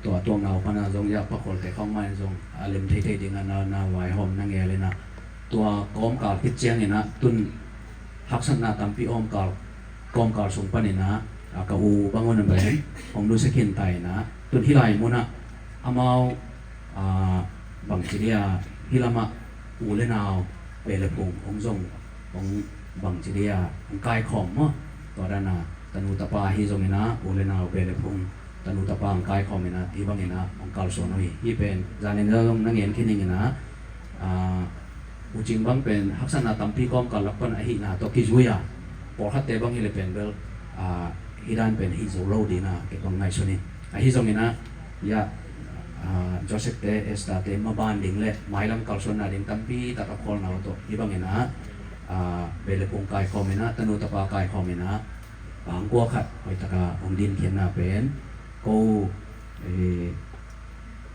ตัวเงาพนาจงยะปะโคลแต่ข้องมันจงอาเลมเทๆดิ่งนาไวหอมนั่งเอเลยนะตัวกอมกาลคิดเจียงเนี่ยนะตุนหักสันนาตัมปีอมกาลกอมกาลสุงปนินะกะอูบางวันนั่นเป็นผมดูสกินไตนะตุนฮิไลมุนะอามาบังจีเดียฮิลามะอูเลนาวเปเลพุงองจงของบังจีเดียของกายขอมมั้งตัวด้านน่ะตนุตปาฮิจงเนะอูเลนาวเปเลพุงตนุตปากายขอมเนะที่บางเนะของกาลโซนอยที่เป็นจานเนอร์นั่งเห็นแค่นี้นะอูจิงบางเป็นฮักษณะตัมพีกอมกาลลักปันไอหินะตัวกิจุยาปอดฮัตเตบางฮิเลเป็นเบลฮิดานเป็นฮิโซโลดีนะเก็บบางไงส่วนนี้ไอฮิโซมินะยะโจเซฟเตเอสตาเตมาบานดิ่งเล่ไม้ลำกาลส่วนน่ะดิ่งตัมปีตะกับคอลนาวตัวฮิบางนะเบลปงกายคอมินะตนุตปากายคอมินะบางกัวขัดไปตะกาองดินเขียนนาเป็นกู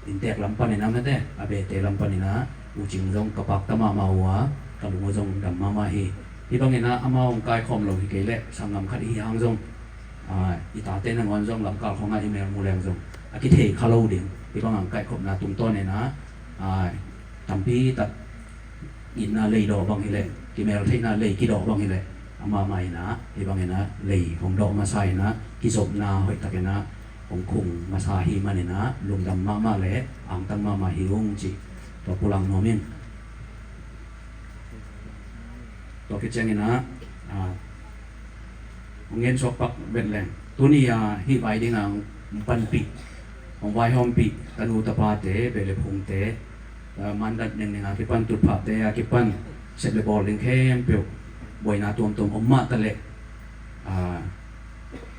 อินเตกลำปันนี่นะไม่ได้อาเบเตลำปันนี่นะอูจิงจงกระปักตะมาหัวกระบุงจงดัมมาฮีฮิบางนะอามาองกายคอมเราฮิเกเล่สังกำขัดฮิฮังจงอีตาเต้นงอนจงลำกาลของอีเมลมูแรงจงอากิเทคาโลดิ่งที่บางไก่ขบนาตุ้มต้นเนี่ยนะตัมพีตัดอินนาเลยดอกบางทีเลยกิเมลที่นาเลยกี่ดอกบางทีเลยเอามาใหม่นะที่บางเนี่ยนะเลยของดอกมาใส่นะกิศพนาหอยตะเกนะของคุงมาซาฮีมาเนี่ยนะลุงดำมาเลยอ่างตั้งมาฮิวงจีตัวปุลังโนมินตัวคิดเจงนะเงินชกปักเป็นแรงตัวนี้ฮิไวดิ้งปันปีของไวหอมปีตนุตปาเตเบลพงเตมันดัดหนึ่งกิปันตุดผาเตกิปันเสร็จเลยบอลลิงเข้มเปียวบอยนาตัวอมมาตะเละ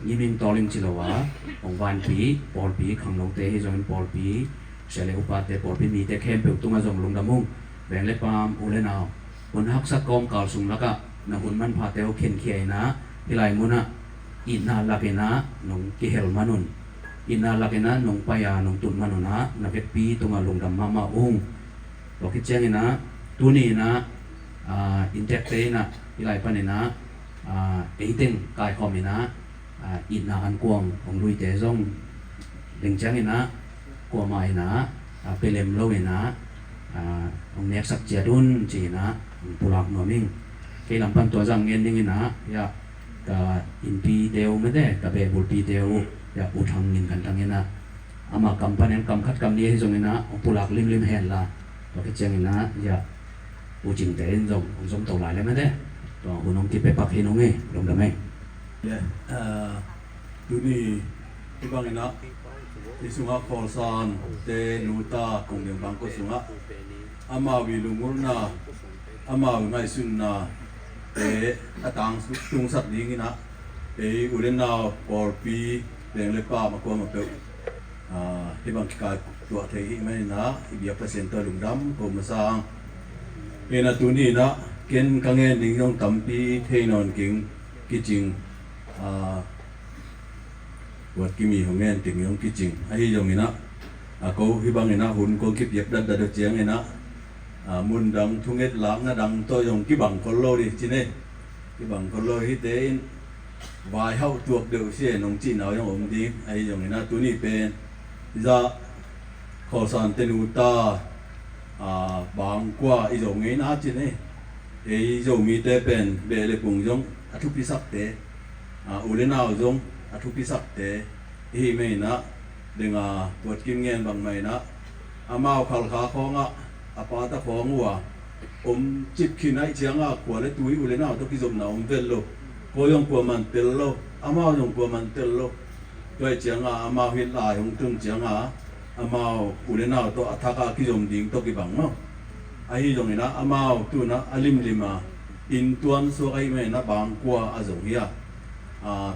ยิมิงตอลิงจิลวะของวันปีบอลปีขังลงเตให้จงบอลปีเสร็จเลยอุปาเตบอลปีมีเตเข้มเปียวตุ้งมาจงลงดำมุงแบ่งเล็บปามอุเลนาวคนฮักสักกอมกาลสุงแล้วก็นักบุญมันพาเตวเข็นเขียนะที่ไรมุนะอินนาลาเกนะนงกิเฮลมานุนอินนาลาเกนะนงปายานงตุนมานุนะนักเปีตุ้งมาลงดำมาอุ้งเราคิดเจงนะตัวนี้นะอินเตอร์เตนะที่ไรปันนะเอติงกายคอมนะอินนาอันกวงของลุยเตซงเล็งเจงนะกลัวไม่นะเปเลมโลเวนะของเน็กสักเจดุนจีนะปุรักโนมิงที่ลำพันตัวจังเงินนี่นะยาอินปีเดียวไม่ได้กับเบบุลปีเดียวอย่าอุทังเงินกันทั้งนี้นะอามากัมปันยังกัมขัดกัมนี้ให้จงนะองปุรักลิมเห็นละตัวที่เจงนะอย่าอุจิงเตนจงตัวหลายเลยไม่ได้ตัวหุ่นน้องที่ไปปักให้น้องเองลงได้ไหมดูนี่ที่บางนะที่สุงะคอลซานเตนูตาคงเดียงบางก็สุงะอามาวิลุงุลนาอามาวิไงสุนนาเตอตังตุงสัตว์นี้นะอุเรนนาปอลปีเรียงเล็บป้ามากว่ามาเปิดที่บางกายตัวเทหิไม่นะอีเบียเปอร์เซ็นต์ตัวลุงดำผมมาสร้างเป็นตัวนี้นะเกินกังเงินดิ้งน้องตัมปีเทนอนกิ่งกิจิง วดกิมีของแง่ติงยงกิจริงไอ้ยงนี่นะก็ฮิบังนี่นะหุ่นก็คิดเย็บดัดเจียงนี่นะมุนดังทุ่งเอ็ดหลังนะดังตัวยงกิบังคนโลดิจิเน่กิบังคนโลฮิเตนวายเฮาตัวเดียวเสียนงจีนเอาอย่างอมดีไอ้ยงนี่นะตัวนี้เป็นจะขอสานเตนูตาบางกว่าไอ้ยงนี่นะจิเน่ไอ้ยงมีแต่เป็นเบลปุงยงทุกพิสักเตอุเลนาวจงทุกพิสักเตอีไม่นะดึงปวดกินเงินบางไม่นะอามาขลขาของอาปาตะของวัวจิบขี้ไหนเชียงกว่าเลยตุยอุเลนาวทุกพิจมนาเตลโลก็ยงกว่ามันเตลโลอามายังกว่ามันเตลโลด้วยเชียงอามาหินลายของตึงเชียงอามาอุเลนาวตัวทักกิจมดิ่งตัวกิบังเนาะไอ้ตรงนี้นะอามาตัวนะอลิมลิมาอินตวนสวยไม่นะบางกว่าอาจงเฮีย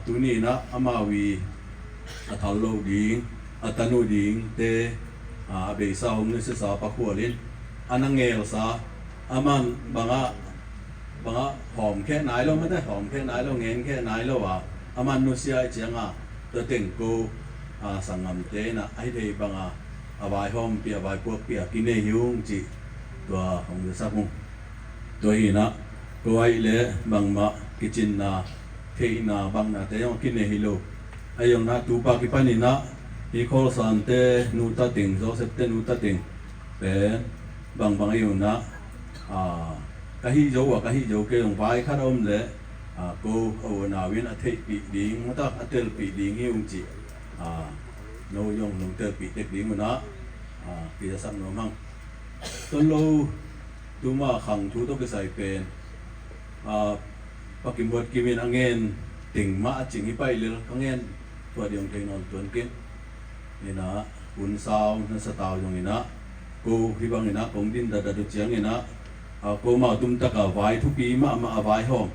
ตัวนี้นะอามาวีทัลโลดิ่งตันูดิ่งเตเบซ่าหงนิสสาปะขัวลินอันนั้นเงลซาอามันบางหอมแค่ไหนแล้วไม่ได้หอมแค่ไหนแล้วเงินแค่ไหนแล้ววะอามันนุเซียเจียงตัวเต็งกูสังงำเตนะไอ้เดย์บางบายหอมเปียบายพวกเปียกินเนหิวจีตัวของเดือสักมุตัวนี้นะก็ไอ้เล่บางมากิจินนะเทนะบางนะแต่ยังกินเนหิโลไอ้ยังนะตูปากิปานินะอีโคลสันเตนูตาติงโจเซปเตนูตาติงเป็นบางไอ้ยังนะกะฮิโจวะกะฮิโจเกยงไฟคัดอมเล่กูเอาหน้าวินอเทปีดิ่งมาตั้งอเทลปีดิ่งหิวจีโนยงลงเตอปีเด็กดิ่งมันนะปีจะสั่งโนมั่งต้นโลตูมาขังทูต้องไปใส่เป็นปักกิมบดกิมินอังเงินติ่งมาจิงฮิไปเลยอังเงินตัวเดียวเทนอนตัวกินนี่นะหุ่นสาวนั่นสตาวอย่างนี้นะกูฮิบังนี่นะผมดินดัดเจียงนี่นะกูมาตุ้มตะกะไว้ทุกปีมาไว้ห้อง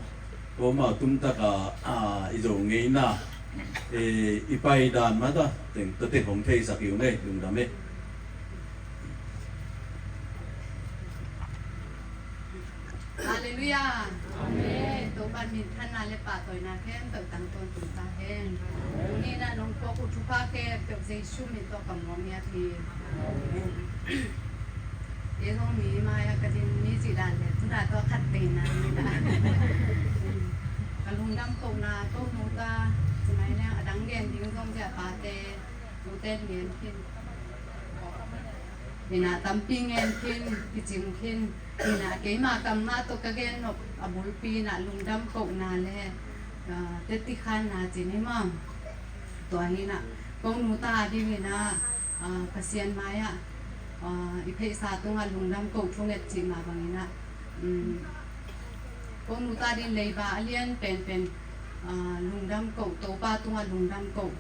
กูมาตุ้มตะกะอีโจงเงินนะอีไปดานมาต่อติ่งตัวเต็งของเทสักอยู่เนี่ยลุงดำเนี่ยฮาเลลูยาอาเมนตัวบันมินท่านนาเลปาตัวนาแค่ตัวตั้งตนตุนตาแห้งนี่นะน้องพวกอุทุภาแก่เปียกใจชุ่มมินตัวกับมอมีอาทีเดี๋ยวต้องมีมากระดินมีจีดานเนี่ยทุกดาตัวขัดเต็นนะนี่นะกระลุงดำตกนาโต้มูตาสมัยนี้ดังเรียนดิ้งส้มจะปาเตมูเต้นเรียนขึ้นนี่นะตั้มปีเงินขึ้นกิจิมขึ้นนี่นะเกี่ยมากำมาตกกระเกนนกอบุลปีนะลุงดำตกนาแลเตติขันนาจีนี่มั่งตัวนี้นะกงนูตาที่นี่นะเกษียณไม้อีเพศาตรงลุงดำตกช่วงเด็ดจีมาบางนี้นะกงนูตาดินเลยบาเลียนเป็นลุงดำตกโตป้าตรงลุงดำตก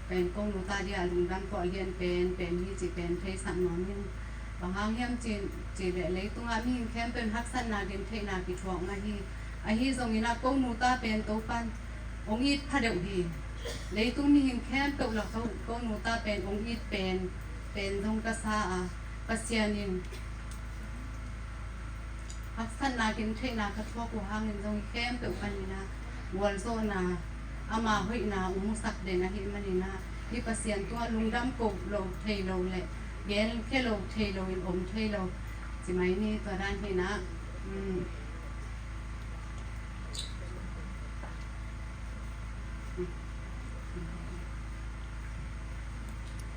เป็นกงนูตาเดียลุงดำก็เลียนเป็นที่จีเป็นเพศนอนนี่บางครั้งยังจีเลยตรงมีแค่เป็นฮักษณะดินเทนากิทวงมาฮีไอฮีตรงนี้นะกงนูตาเป็นโตปันองค์อีพระเดวดีเลยตรงมีแค่ตกหลักเขากงนูตาเป็นองค์อีเป็นตรงกษาปัสยานินฮักษณะดินเทนากิทวงกูห้างนินตรงแค่ตกปันนี่นะวันโซนาอามาเฮยนาอุมสักเดนะฮิมันนี่นะที่ปัสยานตัวลุงดำกบโลเทโลแหละเย็นแค่โลเทโลอมเทโลสิไหมนี่ตัวด้านที่นะ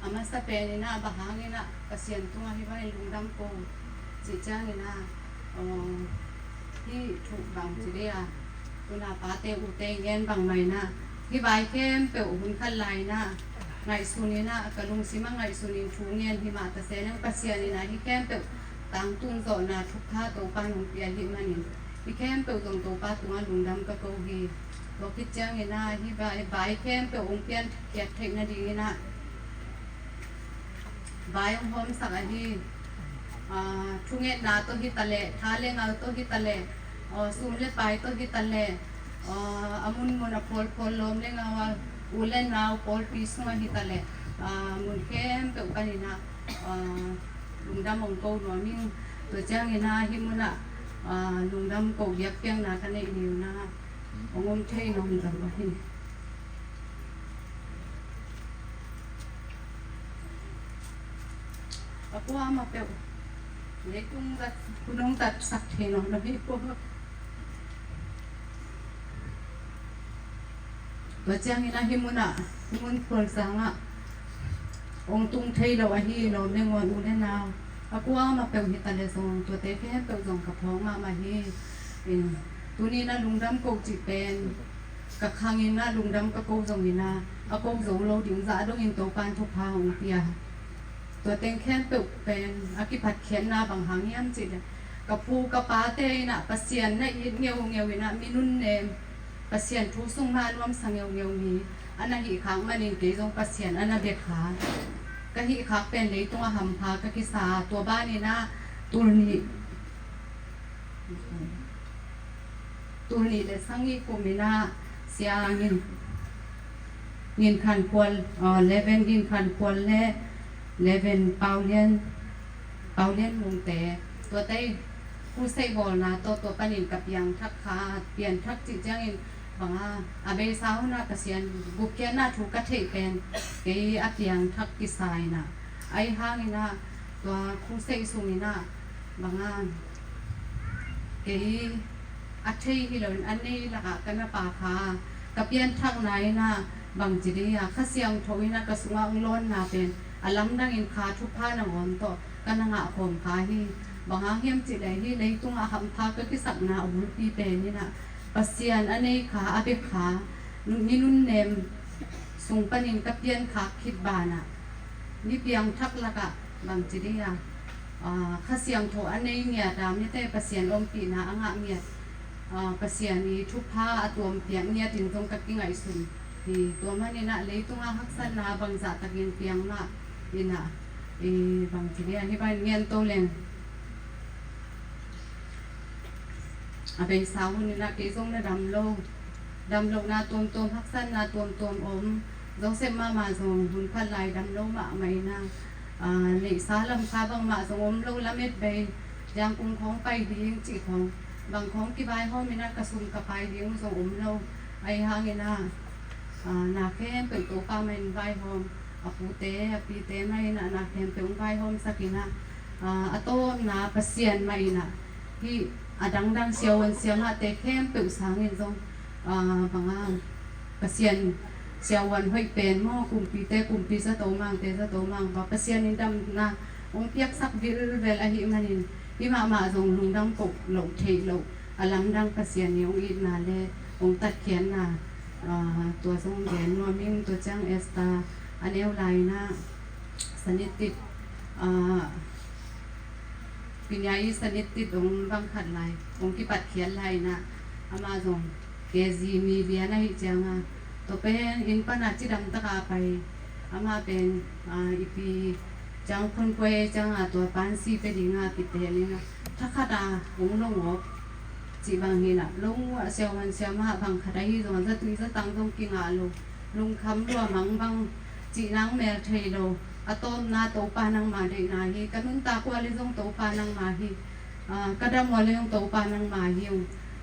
อามาสเปนนี่นะบะหางนี่นะปัสยานตัวที่ว่าลุงดำกบจิจ้านี่นะที่ถูกบังจิเดียตัวนาปาเตอุเตเย็นบังไหมนะที่ใบเข้มเปลวหุ่นขันลายนะไงสุนีนะกระลุงซิมังไงสุนีชูเงียนที่มาตะเซนังปัสยานี่นะที่เข้มเปลวต่างตุ้งโซนาทุกท่าตัวปานุเปียหิมันนี่ที่เข้มเปลวตรงตัวปาตัวลุงดำกะโกฮีบอกคิดจังนี่นะที่ใบเข้มเปลวองเปียนเกียรเทคนาดีนะใบองหอมสักอดีทุงเงินนาตัวฮิตะเลท้าเลงเอาตัวฮิตะเลซูมเลไปตัวฮิตะเลอามุนมุนพอลลมเลงเอาอุเลนนาพอลปีสมาฮิตะเลมุนเข้มเปกันนี่นะลุงดำองโกนวมิงตัวเจ้านี่นะฮิมุนะลุงดำโกยักเปียงนากันในนิวนะองมเทนองจังวะฮิ aku ama pe le tung dat kunong tat sak the no na hi ko bachang ina himuna himun khol sanga ong tung thei lo a hi lo ne ngon u ne na aku ama pe hi ta le song to te phe pe song ka phong ma hi in tu ni na lungdam ko chi pen ka khangin na lungdam ka ko jong ina a ko jong lo ding za dong in to pan thu pha hong piaตัวเต็งแค่เปิดเป็นอากิพัดเขียนนาบางหางย่ำจิตกับปูกับปาเตน่ะปัสเซียนน่ะอีเงียวเงียวน่ะมีนุ่นเนมปัสเซียนทุกส่งมารวมสังเงียวเงียวนี้อันนั้นหีขังมันอินเกยงปัสเซียนอันนั้นเบียขาก็หีขักเป็นเลยตัวหำพากะกิสาตัวบ้านนี่นะตุลนี่เลยสังงีกุมินาเสียเงินขันควรเลเวนเงินขันควรและเลเวนเปาเลียนมุงแต่ตัวเต้ผู้ใส่บอลนะตัวปนินกับยังทักขาเปลี่ยนทักจิตจังอินบางอาเบสาวนะกเสียนบุกเกียนนะถูกกระเทเป็นเกยอักยังทักกิสายนะไอห้างนะตัวผู้ใส่สูงนะบางเกยอักเทฮิโลนอันนี้ละกันนะปาคากับเปลี่ยนทักไหนนะบางจิตยาข้าเสียงทวินะกสุงอังล้นนะเป็นอลัมดังอินคาทุกผ้าหนังอ่อนต่อกันหงะผมคาฮีบางเฮียมจิตใดที่ในตุงอาหำพาก็ที่สักนาอุลปีเป็นนี่นะปัสเซียนอันนี้ขาอาเบขานี่นุ่นเนมส่งปนินกับเพียนขาคิดบานะนี่เพียงทักละกะบางจิตยาข้าเสียงโถอันนี้เงียดามนี่แต่ปัสเซียนอมปีนะอ่างเงียดปัสเซียนนี้ทุกผ้าตัวเพียงเงียดถึงตรงกับกิ่งไอซุนที่ตัวมันนี่นะเลยตุงอาหักสันนาบางจัตตะเกียนเพียงมาอินะบางทีเนี่ยที่บ้านเงียนโตเลงอาเป็นสาวนี่นะเกยส่งนะดำโลนาตัวพักสั้นนาตัวอมจงเสมาส่งหุ่นพันลายดำโลมาไม่นะเหล็กสาลำคาบางมาส่งอมโลละเม็ดใบยางกุ้งของไปดีงจีของบางของที่บ้านห้องมีนะกระสุนกระพายดีงส่งอมโลไอหางนี่นะนาแค่เป็นตัวปลาเมนใบหอมปูเตะปีเตะไม่นะนาแค่เป็นใบหอมสักนะอัตโตนาปัสเซียนไม่นะที่ดังเสียววันเสียงเตะแค่เป็นสางเงินทรงบางปัสเซียนเสียววันห้อยเป็นหม้อกลุ่มปีเตะกลุ่มปีสะโตมังเตะสะโตมังปัสเซียนนี่ดำนะองเปียกสักวิลเวลาหิมันนี่ที่มาทรงลุงดังกบหลงเทหลงอลัมดังปัสเซียนนี่องอีนาเลองตัดเขียนนะตัวทรงแขนนัวมิ่งตัวจ้างเอสตาอันเอวไลนะสนิทติดปิญญาอีสนิทติดองบังขัดไลองที่ปัดเขียนไลนะอามาทรงเกจีมีเบียนะฮิจังตัวเป็นอินปนัดจิดำตะกาไปอามาเป็นอีปีจังคนป่วยจังตัวปานซีไปดีงาปิดเตลินะถ้าขาดองลงหัวจีบางเห็นลงเสียวมันเสียวมาบางขดที่ตรงนั้นจะตั้งตรงกิ่งลงคำรัวมังบางจีนังแมวเทโลอะตอมนาโตปานังมาได้นาฮีกันนุนตากว่าเลยต้องโตปานังมาฮีกระดำว่าเลยต้องโตปานังมาฮี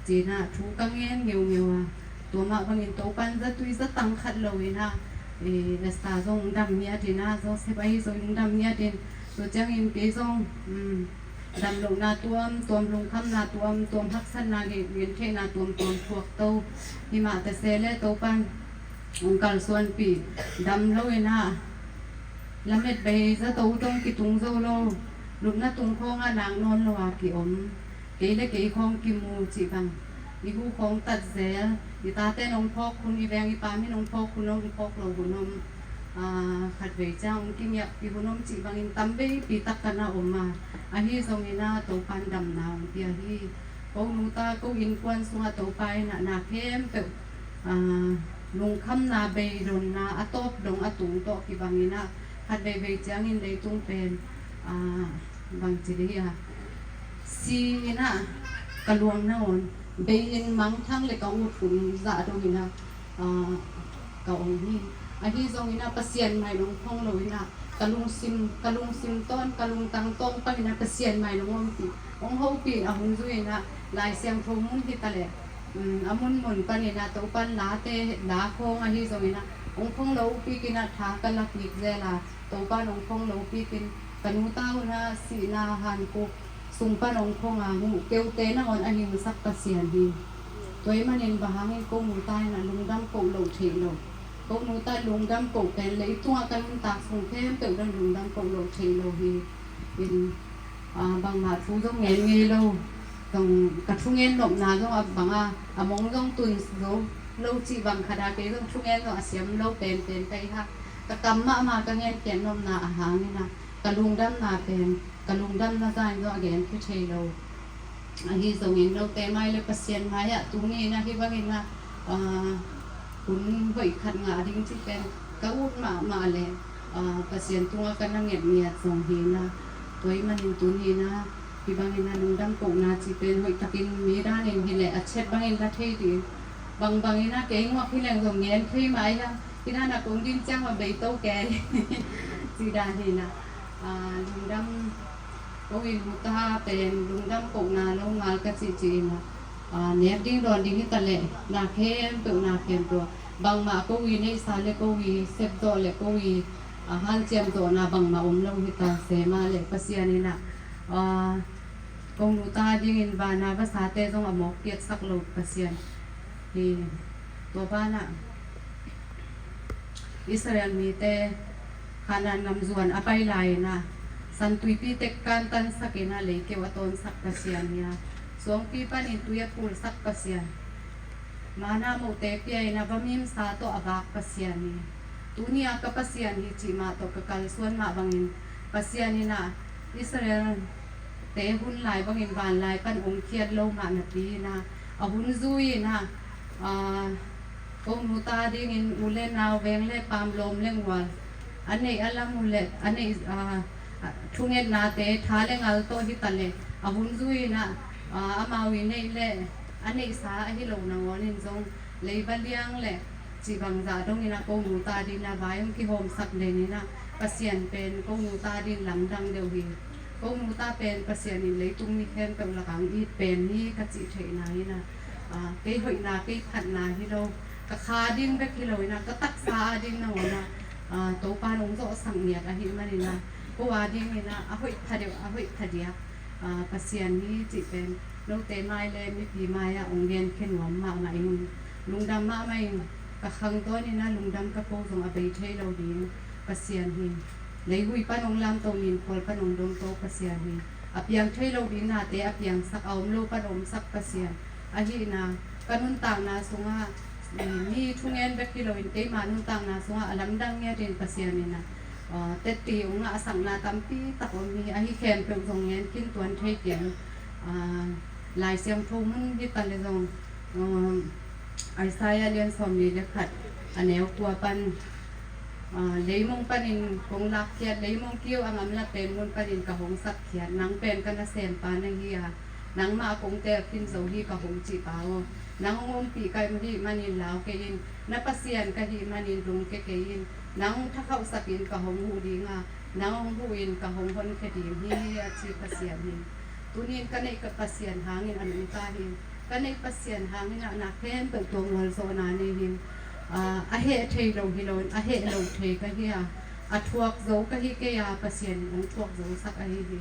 จีน่ะถูกกังเงินเงียวตัวมาบางเงินโตปันจะตั้งขัดเลยนะเอสตาทรงดำเมียดีนะทรงเสบายทรงดำเมียดีตัวเจ้าอินเกทรงดำลงนาตัวลงคำนาตัวพักสั้นนาเงินเทนาตัวพวกโตหิมะแต่เซเลโตปันองค์การส่วนปีดำเลยนะละเม็ดใบจะโตตรงกิตุงโซโลลุกหน้าตุงคองนางนอนลวากิอมเกยและเกยคองกิมูจีบังอีหูคองตัดเซลอีตาเต้นองพอกคุณอีแบงอีปามินองพอกคุณองพอกเราบุนมขัดเวจ้าองกิมยักอีบุนมจีบังอินตั้มเบปีตักกันนาอมมาอันนี้ทรงนี้นะโตปันดำนาวเปียฮีโกนูตาโกอินควนสุงโตไปนาเข้มเปลุงคำนาเบยดนนาอตบดงอตุงโตกิบังนี้นะขัดเบยจ้างอินเลยตุงเป็นบางจีดีซีนะกะลวงนะอนเบยินมังทั้งเลยก็อุดฝุ่นจะตรงนี้นะก็องนี้อันที่ตรงนี้นะเปอร์เซ็นต์ใหม่ลงห้องเลยนะกะลุงซิมต้นกะลุงตังต้นไปนะเปอร์เซ็นต์ใหม่ลงห้องปีองห้องปีหุ่นจุยนะลายเสียงโทมุนที่ตะเลอามุนหมุนปันนะตัวปันลาเตลาโคงอันที่ตรงนี้นะองห้องเราปีกินนะทากันลักยิกเจลาตัวปันองห้องเราปีกิน kanu tao na sinahan ko sumpanong ko nga hu keute na on ahim sak pasian hi toy manin bahangin ko mutay na lungdam ko lo thelo ko muta lungdam ko ken le tunga kanun ta sung khem tự dan lungdam ko lo thelo hi in bang ma thu dong ngen nge lo dong ka thu ngen lom na dong bang mong dong tun do lâu chỉ bằng khả đa cái dong thu ngen dong asiam lo pen kai ha ka kamma ma ka ngen ken nom na hang ni na ka lungdam na pen ka lungdam na zai do again ki thelo hi zong in lo te mai le pasien mai ya tu ni na hi bangin na kun vậy khát ngã đinh chỉ pen ka ut ma le pasien tunga ka na nget nia zong hi na toy manin tu ni na hi bangin na lungdam ko na chỉ pen hoi takin mi ra nen hi le achet bangin la thei di bangin na ke ngwa hi leng zong ngen khi mai ha khi na cũng din chang mà bị tâu kè chỉ đàn thì na lungdam có in ta pen lungdam ko na lo ngal ka chi na nẹp ding don ding hi ta le na khem tu na khem tu bang ma ko wi nei sa le ko wi sep do le ko wi han chem do na bang ma lo hi ta se ma le pasian ni na kong nu ta ding in ba na ba sa te jong amok piet sak lo pasian hi to ba na Israel mi te kanan ngam zuan apai lai na san tui pi tek kan tan sakina le ke waton sak pasian ya suang pi pan in tuya pul sak pasian mana mo te pi ai na bamim sa to agak pasian ni tunia ka pasian hi chi ma to ka kal suan ma bangin pasian ni na Israel te hun lai bangin ban lai pan ong khiat lo ma na pi na a hun zui na kong nuta ding in ulen na weng le pam lom leng wal ane alam ule ane thunget na te thale ngal to hi tale a hun zui na amawi nei le ane sa hi lo na wonin jong leibaliang le chi bang za dong ina kong nuta din na bayong ki hom sak le ni na pasien pen kong nuta din lam dang deu hi kong nuta pen pasien in le tung ni khem pe la kang i pen ni ka chi thei na hi na ke hoi na ke khat na hi lo ka kha ding be ki lo na ka tak sa ding na wona to pa nong zo sang nia ka hi mani na ko wa ding ni na a hoi thadia pasian ni chi pen lo te mai le mi pi mai a ong gen khen wam ma ma in lungdam ma mai ka khang to ni na lungdam ka po jong a be thei lo din pasian hi lei hui pa nong lam to nin khol pa nong dong to pasian hi apiang thei lo din na te apiang sak aum lo pa dom sak pasian a hi na kanun tang na sunga ni thungen be ki lo in te manun tang na sunga alam dang nge din pasian ni na te ti unga sang na tampi ta ko mi a hi khem pe jong ngen kin tuan thei tiang lai siam thu mun hi tan le jong Isaiah lian som ni le khat aneu kwa pan leimong panin kong lakyat leimong kiyo ang amla pen mun panin ka hong sakyan nang pen ka na sem pa nang hiya nang ma kong te kin zo hi ka hong chi pao nang ngom pi kai mari manin law ke in napasian ka hi manin rung ke in nang thakhaw sakin ka hong hu di nga nang huin ka hong hon ke di hi a chi pasian hi tunin ka nei ka pasian hangin anu ta hi ka nei pasian hangin na khen pe tong wal so na ni hin a he thei lo hi lo a he lo thei ka hi a thuak zo ka hi ke ya pasien ong thuak zo sak a hi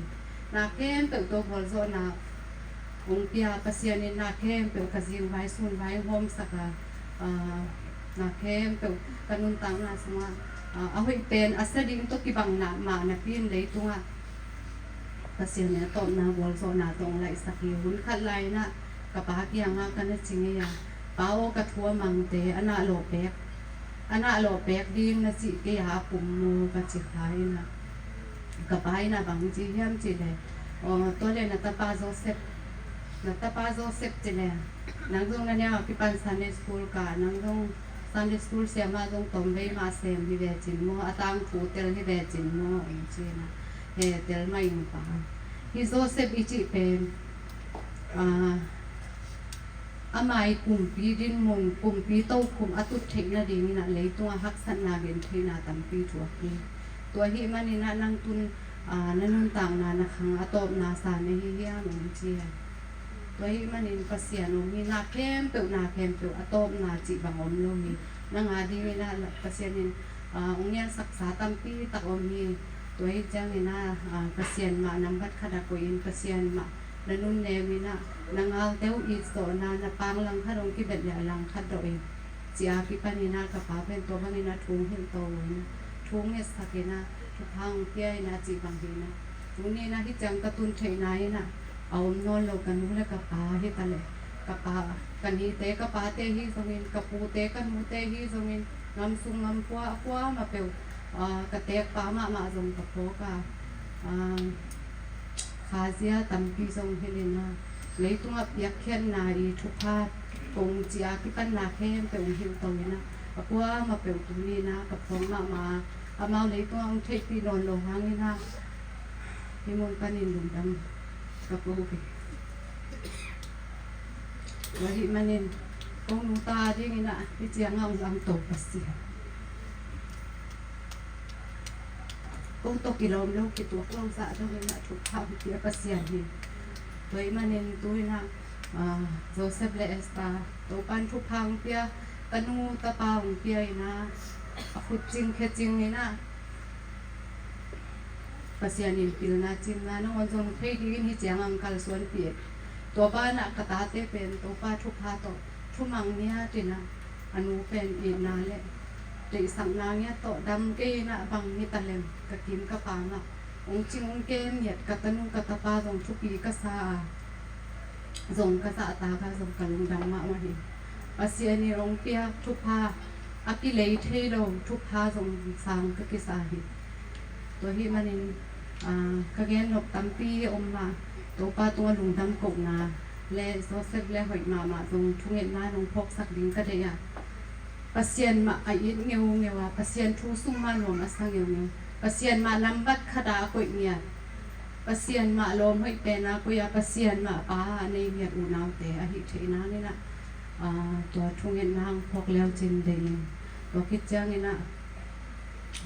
na ken pe to bol zo na ong pia pasien ni na ken pe ka ziu vai sun vai hom saka na ken pe kanun tang na suma a hoi pen asading to ki bang na ma na pin le tunga pasien ne to na bol zo na tong lai saki hun khat lai na ka pa ki anga kana chinge ya pao ka thua mang te ana lo pek ding na chi ke ha pum mo ka chi khai na ka pai na bang chi hiam chi le to le na ta pa Joseph chi le nang jong na nya ki pan Sunday school ka nang jong Sunday school se ma jong tom be ma sem hi ve chin mo atang thu tel hi ve chin mo ong chi na he tel mai mo pa hi Joseph ichi pen amai kumpi din mong kumpi to kum atut thekna ding na le to hak san na gen thina tampi thuak ni to hi mani na nang tun nanun tang na na khang atop na sa ne hi ya mong chi to hi mani pasian no mi na kem pe atop na chi bangom lo mi na nga di na pasian ni ong yan saksa tampi ta om hi ตัวให้จังนี่นะประเสียนมานำบัดขดากุอินประเสียนมาละนุ่นเนวินะนางเอาเตวอีโซนานะปางลังขดงกิเบ็ดยาลังขดอยจีอากิปานินะกะปาเป็นตัวบังนี่นะทุงเห็นโตนะทุงเมสสักนะทุกพังเปียนะจีบังดีนะทุงนี่นะที่จังกระตุนเทนายนะเอานอนโลกันนู้นแล้วกะปาให้ตะเลยกะปากันฮีเตกะปาเตฮีสมินกะปูเตกันหูเตฮีสมินงำซุงงำปัวปัวมาเปียวกะเตกปามาจงกะโปกะคาเซียตัมปีทรงเฮเลนาเลยตัวเปียกแค่นาอีทุกภาพกงจีอาที่ปันนาเข้มเปียวหิวตรงนี้นะปัวมาเปียวตรงนี้นะกับฟองมาเลยตัวเทปีนอนลงหางนี่นะพี่มนปันินดุมดำกับลูกวันที่มันนี่กงนูตาที่นี่นะที่เจียงเอาลำตกปัสเสียกงตกกิโลแล้วกี่ตัวกล้องสะตรงนี้นะทุกภาพเปียปัสเสียนี่ตัวมันนี่ตัวนะโจเซฟเลสตาตัวปันทุกพังเปียตนูตะปางเปียนะขุดจริงแค่จริงนี่นะปัสเสียนี่ปิลนาจริงนะน้องวันจงเทดีนี่เจียงอังคารส่วนเปียตัวบ้านน่ะกระตาเตเป็นตัวป้าทุกพาโตทุมังเนี่ยตินะอนุเป็นอีนาแหละติสังนาเนี่ยโตดำเกนะบังนิตะเลมกะกินกะปางอ่ะองค์จริงองค์เกมเหยียดกะตนุกะตะปาทรงทุปีกะซาทรงกะสะตากะทรงกะลุงดังมะวะหิปัสเสียนี่องเปียทุกพาอกิเลเทโดทุกพาทรงสังกะกิสาหิตัวหิมันนี่กะเกนนบตัมปีอมมาตัวป้าตัวลุงดำกบนาและโซเซฟและหอยมาตรงทุ่งเห็นหน้าลงพกสักดิ้งก็ได้อะปัสเซียนมาไอ้เงี้ยวปัสเซียนทูซุ่มมาหนวมมาสังเงี้ยวปัสเซียนมาลำบัดขดากุยเงียปัสเซียนมาลมหอยเป็นนะกุยปัสเซียนมาป้าในเงียอูนาวแต่อหิเทนะนี่นะตัวทุ่งเห็นหน้าพกแล้วจินเดงตัวคิดจังนี่นะ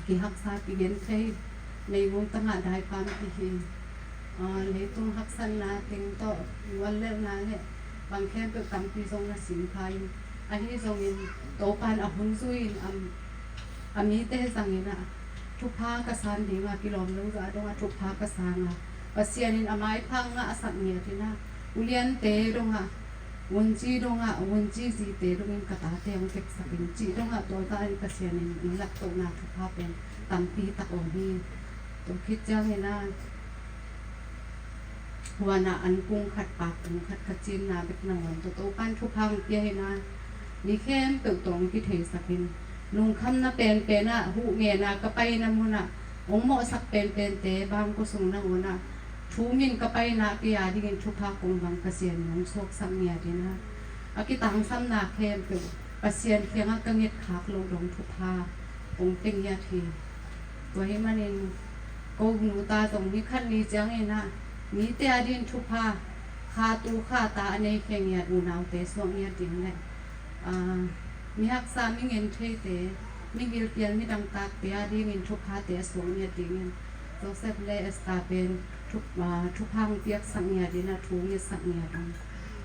กี่หักซาปีเย็นใช้ในวงตั้งหาได้ความที่เลยตรงฮักสันนาติงโตวันเล่นนาเนี่ยบางแค่เป็นตัมปีทรงสินค้าอันนี้ทรงอินโตปานอหุนซุยอันนี้เตสังอินะทุกภาคกษานดีมากิโลมรู้จักตรงทุกภาคกษานปัสเซียนินอไม้พังสักเนียที่นะอุเลียนเตตรงวันจีตรงวันจีสีเตตรงอินกตาเตงเก็บสักอินจีตรงตัวตาอินปัสเซียนินหลักตรงนาทุกภาคเป็นตัมปีตะโอนีตัวคิดจังเนี่ยนะวานาอันกุ้งขัดปากกุ้งขัดขจินนาเบ็ดนางตัวโตปั้นทุกพังเปียนะนี่แค่เปิดตรงที่เทสักินลุงคำนะเป็นนะหูเงียนะก็ไปนะมุนะองโมสักเป็นเตบางก็ส่งนะมุนะทูมินก็ไปนะกิยาดิกินทุกพักกุ้งบางกเสียนน้องโศกสังเงียดีนะอากิตังซ้ำนาแค่เปิดกเสียนเพียงก็เงียดขากลงดงทุกพักองเต็งยาทีตัวให้มันเองโกหนูตาตรงนี้ขั้นนี้จังเองนะมีแต่อดินทุพาคาตูคาตาในแข่งยาดูนาวเตสวงยาดิ่งเลยมีหักษามีเงินเทเตมีกิลเปียนมีดังตากเตียดีเงินทุพาเตสวงยาดิ่งโจเซฟเลสตาเป็นทุพังเปียกสังยาดินะทูยสังยาดง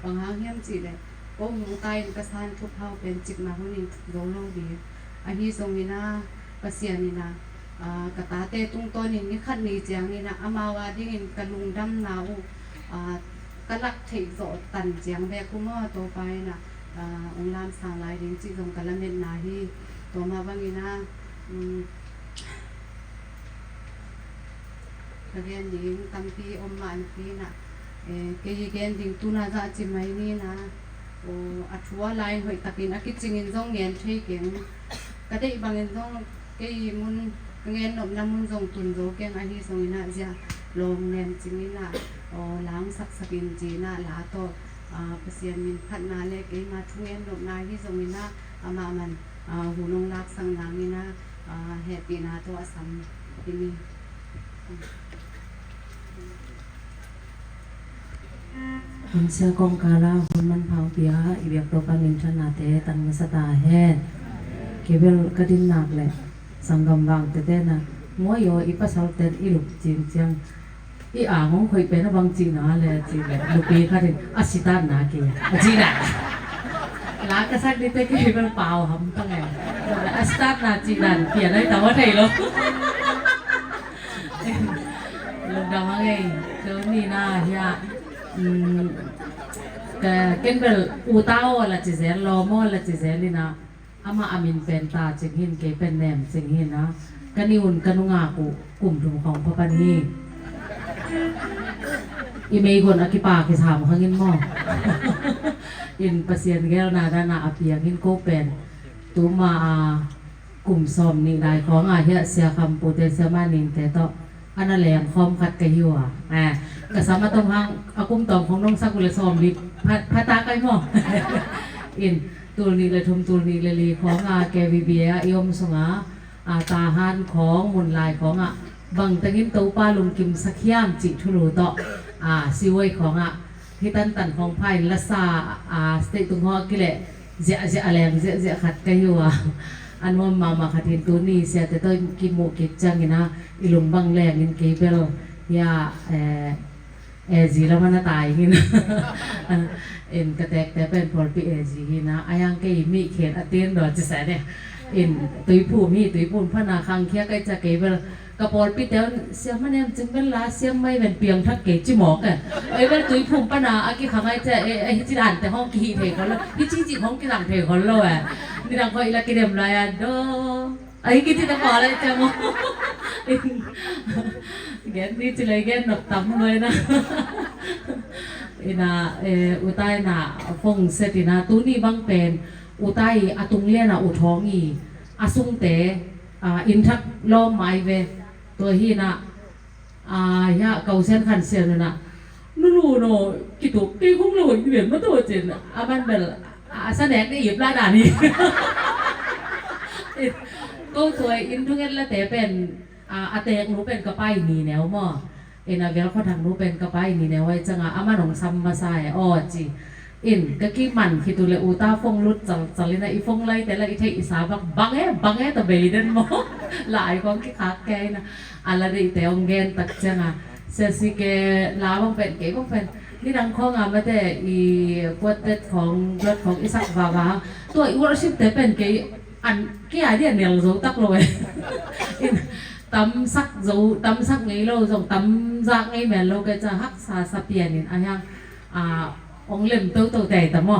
บางหางเฮียมจีเลยโอ้หมูตายกระสานทุพาเป็นจิกมาหุ่นโดนลงดีอันนี้ทรงนี่นะปัสเซียนี่นะกตาเตตุงตัวนี่ขัดนี้เจียงนี่นะอามาวาดิ่งกะลุงดำนาวกะลักเทโซตันเจียงแบกุมอตัวไปนะองลามสางลายดิ่งจีตรงกะละเม็ดนาฮีตัวมาบางนี่นะกะเรียนดิ่งตัมปีอมมาอันปีนะเกยเกนดิ่งตุนาจะจิไม่นี่นะโออัชัวไลน์หอยตะกินอากิจิงินจงเงียนเทเก่งกะได้บางเงินจงเกยมุนเงินนบน้ำมันจงตุนโจเก่งอันนี้ทรงนี่นะจะลมเนียนจริงนี่นะล้างสักกินจีนะลาโตเปเซียนมินพัดนาเล็กมาทุ่งเงินนบนาที่ทรงนี่นะมามันหูนงรักสังนางนี่นะเฮปีนาตัวสัมที่นี่หุ่นเสือกองกาลาหุ่นมันเผาเปียอีเบียกตัวปันนินชนาเตตันมาสตาแฮเกเบลกระดินหนักเลยสังกำบังเตนะมัวโยอีปัสสาวะเตอีลุกจริงจังอีอ่างของคอยเป็นบางจริงนะเลยจริงเลยลูกปีค่ะถึงอาชิตานาเกียจริงนะลากระซักดิเตกีเป็นเปล่าครับตั้งไงอาชิตานาจริงนั่นเปลี่ยนได้แต่ว่าไทยลง ลุงดำว่าไงเดี๋ยวนี้นะเฮียก็เกินเป็นอูเต้าละจิเซนลอมอละจิเซนนี่นะอามาอามินเป็นตาจิงหินเกเป็นแหนมจิงหินนะกันนิวนกันนุงากูกลุ่มถุงของพระปานีอีเมย์คนอากิปาคิถามข้างเงินหม้ออินประเสียนแก้วนาดานาอาเปียงินโกเป็นตูมากลุ่มซอมนี่ได้ของอาเฮียเสียคำปูเตเสียมานินแต่ต่ออันนั้นแหลมคอมคัดกันอยู่ก็สามารถต้องห้างอากุ้มตอมของน้องสักกุลซอมดิพระตาไก่หม้ออินตัวนี้เลยทมตัวนี้เลยของแกวีเบียยมสงาตาหันของมุนลายของบังตะงินตูป้าลุงกิมสักย่ามจิทุรุต่อซิวยของที่ตันของไพ่ละซาสเตตุงหอกิเลเจแรงเจขัดกันอยู่อันว่ามาขัดเห็นตัวนี้เสียแต่ต้นกินหมูกิจังนะอีหลงบังแรงนินเกเบลยาจีแล้วมันตายกินเอ็นกระแตกแต่เป็นพอลปีจีกินนะอายังเกยมีเขียนอเตียนดอจะใส่เนี่ยเอ็นตุยผู้มีตุยปุ่นพนาคังเคียก็จะเกเบลกระปอลปีเดียวเสียมันเนี่ยจึงเป็นลาเสียไม่เป็นเปียงทักเกจิหมอกเป็นตุยพุ่มปนาอากิขังไอจะจิดันแต่ห้องกีเทคนละพี่จีห้องกีดังเทคนละนี่ดังคอยละกิเดมลายดอไอ้กิที่จะพอเลยจะมองแกนี่จะเลยแกหนักต่ำเลยนะอุทัยน่ะฟงเสตินะตู้นี่บางเป็นอุทัยอาตุงเลี้ยน่ะอุท้องอีอาซุงเตอินทักล้อมไม้เวตัวฮีน่ะยาเกาเส้นขันเสียนน่ะนู่นโนกิตุกีคงรู้อีเวนมาตัวจริงมันเป็นแสดงได้หยิบลาดานี่ก็สวยอินทุกเอ็นละแต่เป็นอาเตงรู้เป็นกระไปมีแนวมั่เอ็นเวลเขาทางรู้เป็นกระไปมีแนวไว้จังอามาหนองซัมมาใส่จีอินก็กี้มันคิดตัวเลยอูตาฟงรุดจังเลยนะอีฟงไล่แต่ละอีเทอีสาบังแต่เบยเดินมั่หลายของกี้ขาแกนะอะไรได้แต่องเกนตักจังเสียสิแกลาบังเป็นเก๋บังเป็นนี่ดังข้องมาแต่อีปวดเต็ดของรถของอีสักวาวาตัวอีวอร์ชิปแต่เป็นเก๋อันกี่ไอเดียเนี่ยเราตักเลยตำซักไงเราส่งตำซักไงแม่เราก็จะฮักษาสเปียนินอันยังองเล่มโตแต่แต่หม้อ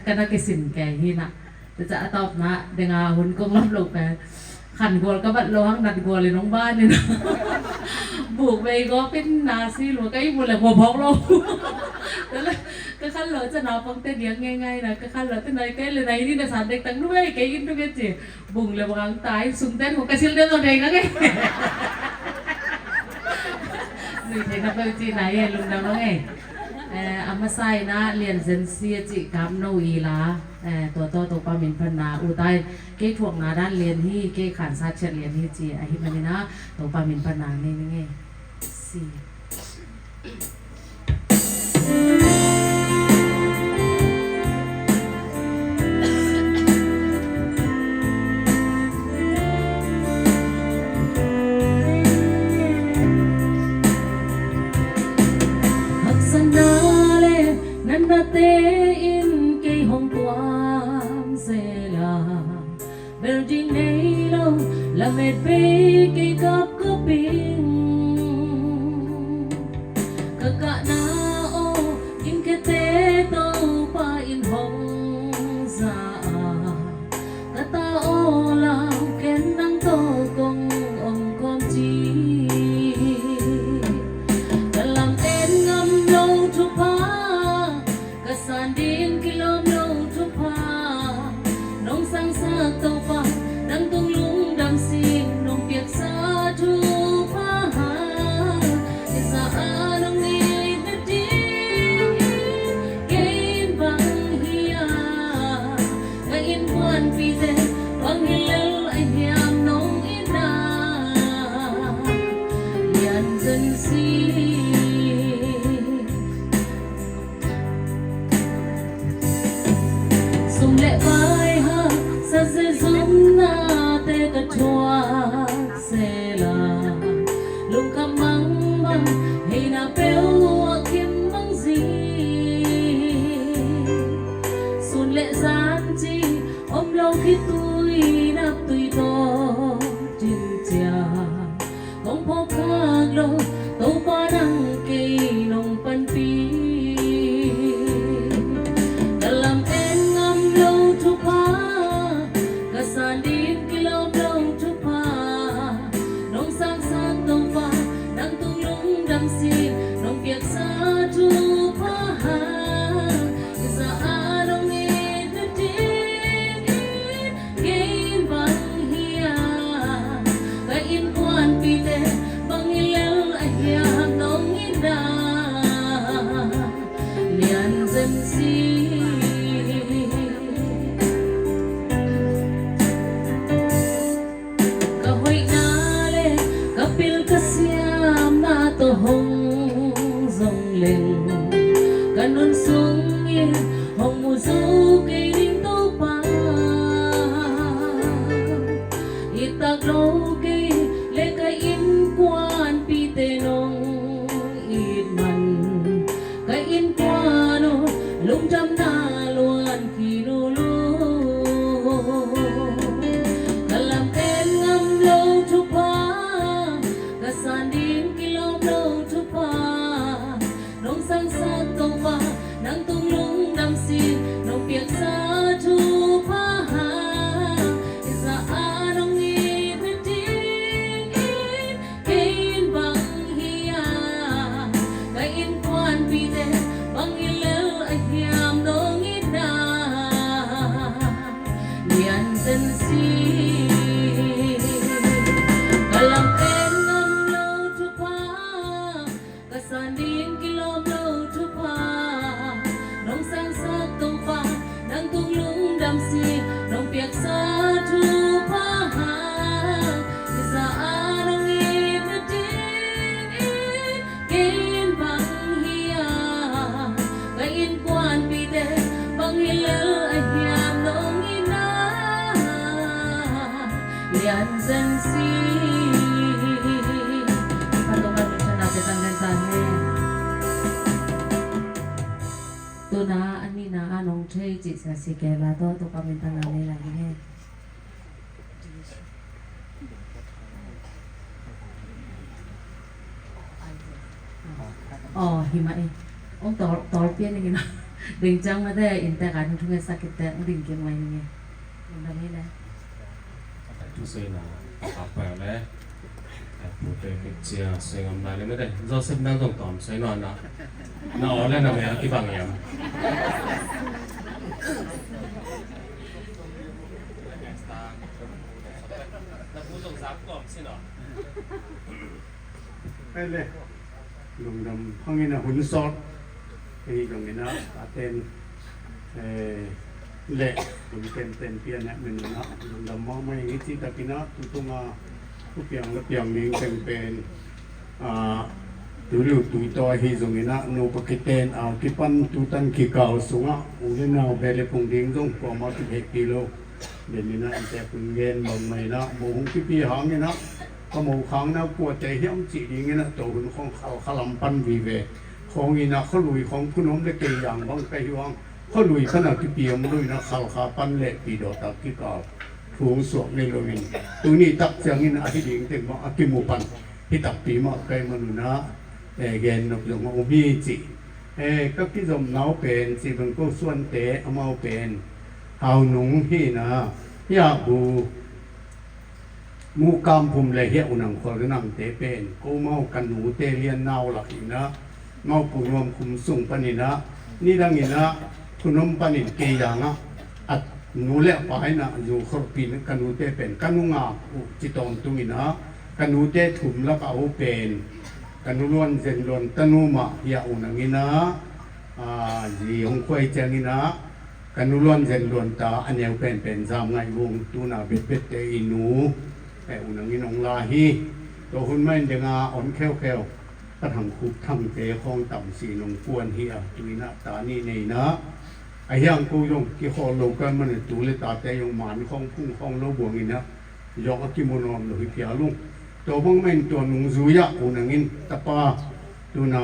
ก็น่าเกสินแก่ที่น่ะจะตอบนะเดงาหุ่นกงรับลงไปขันกวลก็บัดร้องนัดกวลเลยน้องบ้านนี่นะบุกไปก็เป็นนาซีหรือก็อีบุเลยหัวพองลงแล้วก็ขั้นเหลือจะนาฟังเต้นเดียงง่ายๆนะก็ขั้นเหลือที่ไหนก็เลยไหนนี่นะสารเด็กตั้งด้วยแกอินทุกอย่างจีบุ้งเลยบางตายสุ่มเต้นของกระชิลเดินตัวเองนะแกนี่เห็นนักจีไหนลุงดำน้องไงอามาไซนะเรียนเซนเซียจิกามโนอีลาตัวปามินพันนาอุทัยเกถ่วงนาด้านเรียนที่เกขันซาเชเรียนที่จีอาฮิมันนี่นะตัวปามินพันนานี่ไงสี่เตอินเกยห้องตัวเซลาเบลจิงในโลละเม็ดเบเกยกับกระปิงกะกะนาโออินเกเตโตปาอินห้องซากะตาโอลาเกนนังโตกงองกอมจีกะลังเอ็นงำโลทุพาSandin kilom lo tupa nong sang sa tau pa nang tung lung dam sing nong piak sa tu pa isa anong ni na di game bang hiya nang in buan pite bang hilal ay hiam nong ina yan zan si sum lệ vai ha sa se zum na te ka chua se la lung kam mang mang hey na peu kim mang gì sun lệ gian chi om lâu khi tôi nắp tôi to chim chia không phô khang lâu tàu ำสีน้องเปียกสาธุพาหาอิสาอาน้องเอ็ดดีเกนบังเฮียกะอินกวนปีเตบังอิเลลอะเฮียน้องอิดาเลียนเซนซีhong dòng lên cả non sông yên hồng mùa du cây đinh tố pa ít tạc lâu cây lệ cây in quan pi tê nong ít mặn cây in quan no lung trăm na luan khi no lu cả làm tên ngâm lâu chúc pa cả san đi sang sa tông pa nang tung lung dam si nong piak sa thu pa ha isa anong i ting kein bang hiya kain kwan pi te bang ilel a hiam dong i da lian sen si kalam en ngam lo thu pa kasan din kilom nong piak sa thu pa ha isa anong ipating kein bang hiya kain kwan pite bang hilal a hiam nong ina lian san si patungan siya natin ang gantahe tu na ani na anong chay ji sa sikela to tu pamintang nalay lagi he oh hima eh ông tol pian ni na ding chang ma de in ta kan thung sakit ta ding ken mai ni nda ni la tu se na apa le pu te ke chia se ngam na le me de zo se nang tong tom se no na na o le na me ki bang yamไปเลยลุงดำห้องนี้นะหุ่นซอดไอ้ตรงนี้นะเต้นเละลุงเต้นเปียเนี่ยมันนะลุงดำมองไม่อย่างนี้ที่ตะกี้นะตุ้งมาทุกอย่างและเปียงลิงเป็นตุลิวตุยตัวฮีตรงนี้นะโนปกิเตนเอาที่ปั้นตุตันขี้เก่าสูงอ่ะอุ้ยน่าเบลล์ปงดิ้งตรงประมาณ11 กิโลเดี๋ยวนี้นะแต่คุณเงินบางไม่นะโมหงที่พี่หางนี่นะก็โมขังนะปวดใจเหี้ยมจีดีงี้นะตัวคุณของเขาขลังปั้นวีเวของนี่นะเขาลุยของคุณน้องได้เกี่ยอย่างบางไกยวางเขาลุยขนาดที่เปียมลุยนะเขาขาปั้นเละปีดอตักที่เก่าถูสวมในลุยตัวนี้ตักเสียงนี่นะที่ดิ้งเต็มว่าที่หมู่ปั้นที่ตักปีมาไกลมันนะเกณฑ์นกยงโอบีจีก็ที่จมเนาเป็นสิบังก็ส่วนเตะเอามาเป็นเฮาหนุ่งที่นะยาบูมูกามภูมิเลยเหี้ยอุณังคนนั่งเตะเป็นกูเมากันหนูเตะเลียนนาวหลักอีกนะเมาปูรวมคุมส่งปนินะนี่ดังนี้นะคุณน้องปนิเกียงอ่ะอัดหนูเละไปนะอยู่ครบปีนกันหนูเตะเป็นกันนุงาจิตองตุงนะกันหนูเตะถุ่มแล้วก็เอาเป็นกันนุล้วนเซนล้วนตนุมาเหี้ยอุณังนี้นะจีหงควยเจงินะกันนุล้วนเซนล้วนตาอันยังเป็นจามไงวงตูนาเบ็ดเตอินูแต่อุณังนี้นองลาฮีตัวหุ่นไม่เดงาอ่อนแควก็ทำคุกทำเตะคองต่ำสีนงกวนเฮียตุยนะตานี่ในนะไอ้ยังกูยงกี่ข้อโลกันมันตูเลยตาเตยงหมานของพุ่งของโลบวงินะยกกิโมโนมหรือเพียลุงตัวบังไม่ตัวนุงซุยะอุณังนี้ตะปาตุนา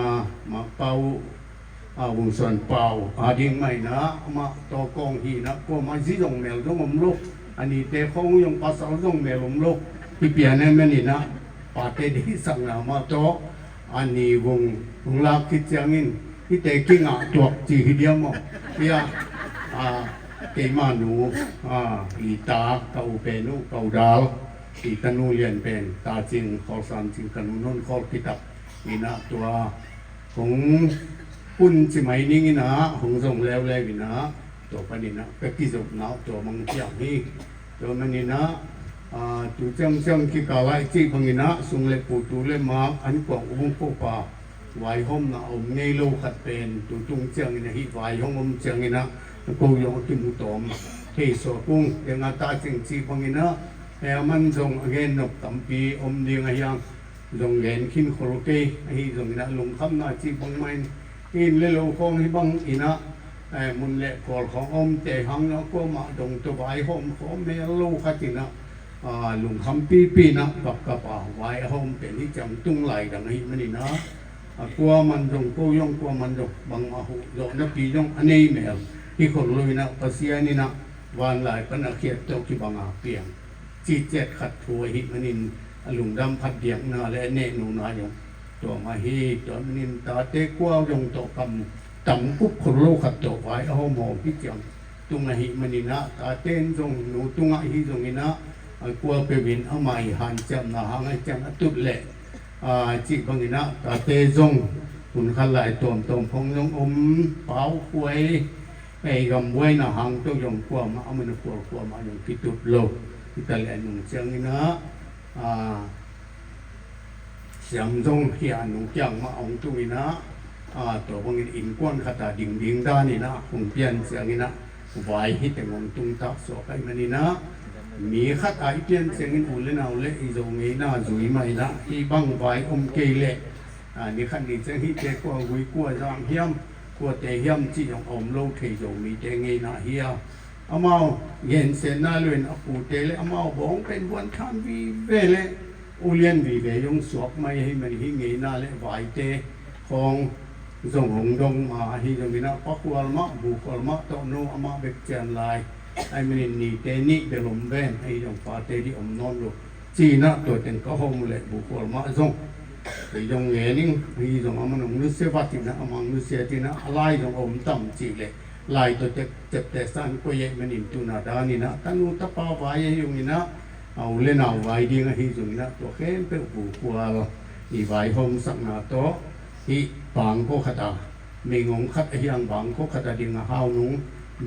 มาเป่าวงส่วนเป่าดิ่งไม่นะมาตัวกองฮีนะพวกมันสิลงแมวต้องมลกอันนี้เตะคงยงภาษาลงแมวลงลกที่เปลี่ยนนั่นแม่นี่นะปาเตดีสั่งนะมาโตอันนี้วงลาคิดจังอินที่เตะกิ้งอ่ะตัวจีเดียวมั้งเพียเตมานูอีตาเกาเป็นนูเกาดาวอีตนูเรียนเป็นตาจริงขอสานจริงกันนุ่นขอคิดตับ วินะตัวของปุ่นสมัยนี้นะของส่งแล้วเลยวินะตัวปนินะก็กิจกรรมตัวมังเจียงนี่ตัวมันนี่นะตัวจังที่กาวไอ้จีพังนะส่งเลยปูตัวเลยมาอันกว่าอุ้งปูป่าไว้ห้องนะอมเงยโลขัดเป็นตัวจุงเจียงนี่ฮิไว้ห้องอมเจียงนี่นะกูยองกิมุตอมเฮโซกุ้งยังอาตาจิงจีพังนะเฮมันส่งเงินนกตั้มปีอมเดียงยังส่งเงินขึ้นโคโลเกะไอ้ส่งนะลงคำนาจีพังมันอินเลโลคงให้บังอินะมุนเละกอลของอมเตะหังนะก็มาดงตัวไว้ห้องของเมลโลขัดนะลุงคำปีนะกับกระเป๋าไว้ห้องเป็นที่จำตุ้งไหลดังนี้มันนี่นะกลัวมันดงกูยองกลัวมันดงบังมาหูดอกนับปียองอันนี้เมลที่คนลุยนะภาษานี่นะวันไหลปนักเขียดตกที่บังอาเปียงจีเจ็ดขัดทัวหิมันนินลุงดำพัดเดียงนาและเนนูนายงตัวมาฮีตัวมันนินตาเตกว่ายงตกคำต่ำปุ๊บคนโลขัดตกไว้เอาหมอพิจังตุงหิมันนินะตาเต้นจงหนูตุงหิจงนี่นะกลัวไปวินเอาใหม่หันจำนะหังไอ้จำตุดเละจีบังนี่นะตาเตจงคุณขันไหลตัวพงยงอมเป้าควยไอ้กำไว้นะหังต้องยงกลัวมาเอามันกลัวมาอย่างพิตุดโลที่ตะเลนุ่งเชียงนี่นะเสียงจงเฮียนุ่งจังมาองตุยนะตัวพงอินกวนขัดดิ่งด้านนี่นะคงเปลี่ยนเสียงนี่นะไว้ให้แต่งงตุงตักสวกไอ้มันนี่นะมีขัดไอเปลี่ยนเสียงอุ่นเล่นเอาเละอีโจงี้น่าจุยไหมนะที่บังไว้อมเกเละนี่ขัดนี่จะฮิเจกว่าวิกว่าจางเฮียมกว่าแต่เฮียมที่ยังอมโลกเทโจมีแต่เงี้ยนะเฮียอามาเห็นเส้นหน้าเลื่อนปูเตเลอามาบ้องเป็นวันทานวีเวเลอุเลียนวีเวยงสวกไม่ให้มันหิเงี้ยน่าเละไว้เตของส่งหงดงมาฮิจงนะปักวัลมะบุกวัลมะตโนอามาเบกเจนไลไอ้มันนี่เตนิเดลมเบนไอ้จงฟาเตดิอมนอนโลจีน่ะตัวเต็งก็ห้องเลยบุกวัลมะจงไอ้จงเงี้ยนิ่งไอ้จงอามันงนุเสียบัตินะอามันนุเสียตินะอะไรจงอมตั้มจีเลยลายตัวเจ็บแต่สันก็ยังมันอินตุนาดานี่นะตันุตะปาวายอยู่นี่นะเอาเล่นเอาไว้ดีนะฮิจงนะตัวเข้มเป็นบุกวัลอีไว้ห้องสักนาโตที่บางก็ขดามีงงขัดยังบางก็ขดาดิ่งหาวนุง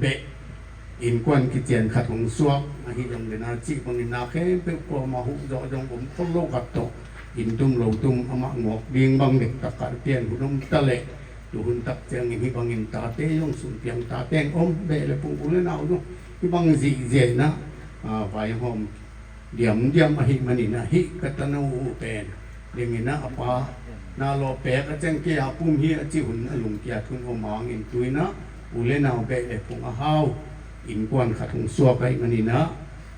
เบะอินกวนกิเจียนขัดของสวกที่ยังเป็นอาชีพบางนาเข้มเป็นตัวมาหุจอจงผมก็โลกัดโตอินตุ้มโลตุ้มอมะงอกเบียงบางเด็กตะการเปลี่ยนหุ่นตะเละดูหุ่นตักเจียงที่บางอินตาเตยงสุนเปียงตาเตงอมเบะเลยปุ่งปุ่งเลยเอาดูที่บางจีเจนะไฟหอมเดี่ยมอหิมันนี่นะฮิกัตนาอูเป็นเรื่องนี้นะอปานาโลเปกจังเกียปุ่มเฮียจิหุ่นลุงเกียทุนอมางอินตุยนะอุเลนาเบะเลยปุ่งอาหาวอินกวนขัดของสัวไปมันนี่นะ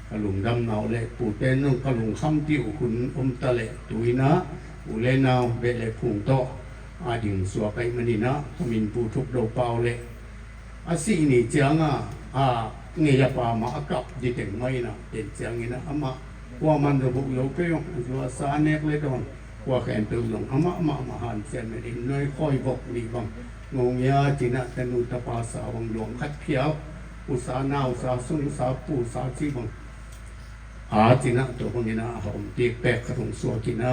กลุงดำนาเลยปูเต้นนุ่งกลุงคำที่อุคุณอมตะเละตุยนะอุเลนาเบะเลยปุ่งโตอาดิ่งสัวไปมันนี่นะมินปูทุบโดเปาเลยอาศัยนี่จังเงียบปามากับดิเต็งไม่นะเด็ดจังนี่นะอามาว่ามันจะบุกโยกยงจัวสาเนกเลยตอนว่าแขนตัวลงอามาหันเสียนไม่ได้น้อยค่อยบอกดีบังงงยาจีน่ะแต่นุตปาสาวังหลวงคัดเขียวอุสาหนาวสาสุงสาปูสาจีบังจีน่ะตัวคนนี้นะหอมตีแปะกระทงสัวจีน่ะ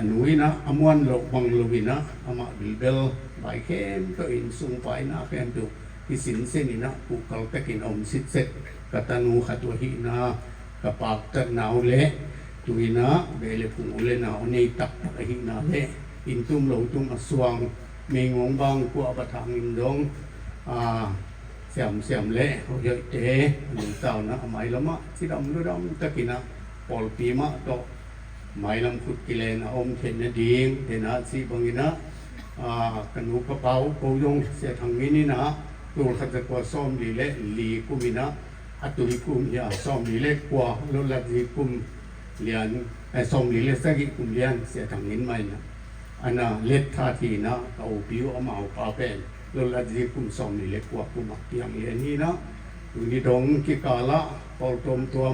หนุ่ยนะอมวันหลบบังลวินะอามาบิลเบลใบเข้มตัวอินสุงไปนะแขนตัวที่สินเส้นนี่นะปุกเกลตะกินอมสิเสกกตันูขัดตัวหินะกระปากตะหนาวเละตุยนะเบลพุงเละหนาวในตักตะหินะเละอินตุ้มหลงตุ้มอสวงมีงงบางกัวประทังอินดงเสียมเละเขาเยอะเตะหนุ่มเต่านะหมายละมะที่ดำดำตะกินะปอลปีมะโตหมายลำขุดกิเลนอมเทนดีงเทนะสีบังอินะกันหูกระเป๋าโกยงเสียทางนี้นี่นะตัวขัดจะกว่าซ้อมลีเละลีกุมินะอัตุลิกุมยาซ้อมลีเละกว่าลดละลีกุมเลียนซ้อมลีเละสักกุมเลียนเสียทางนี้ไหมนะอันน่ะเล็ดท่าทีนะเอาผิวเอามาเอาปลาเป็นลดละลีกุมซ้อมลีเละกว่ากุมเพียงเลียนนี่นะอยู่ในดงกิกาละปอลตมตัว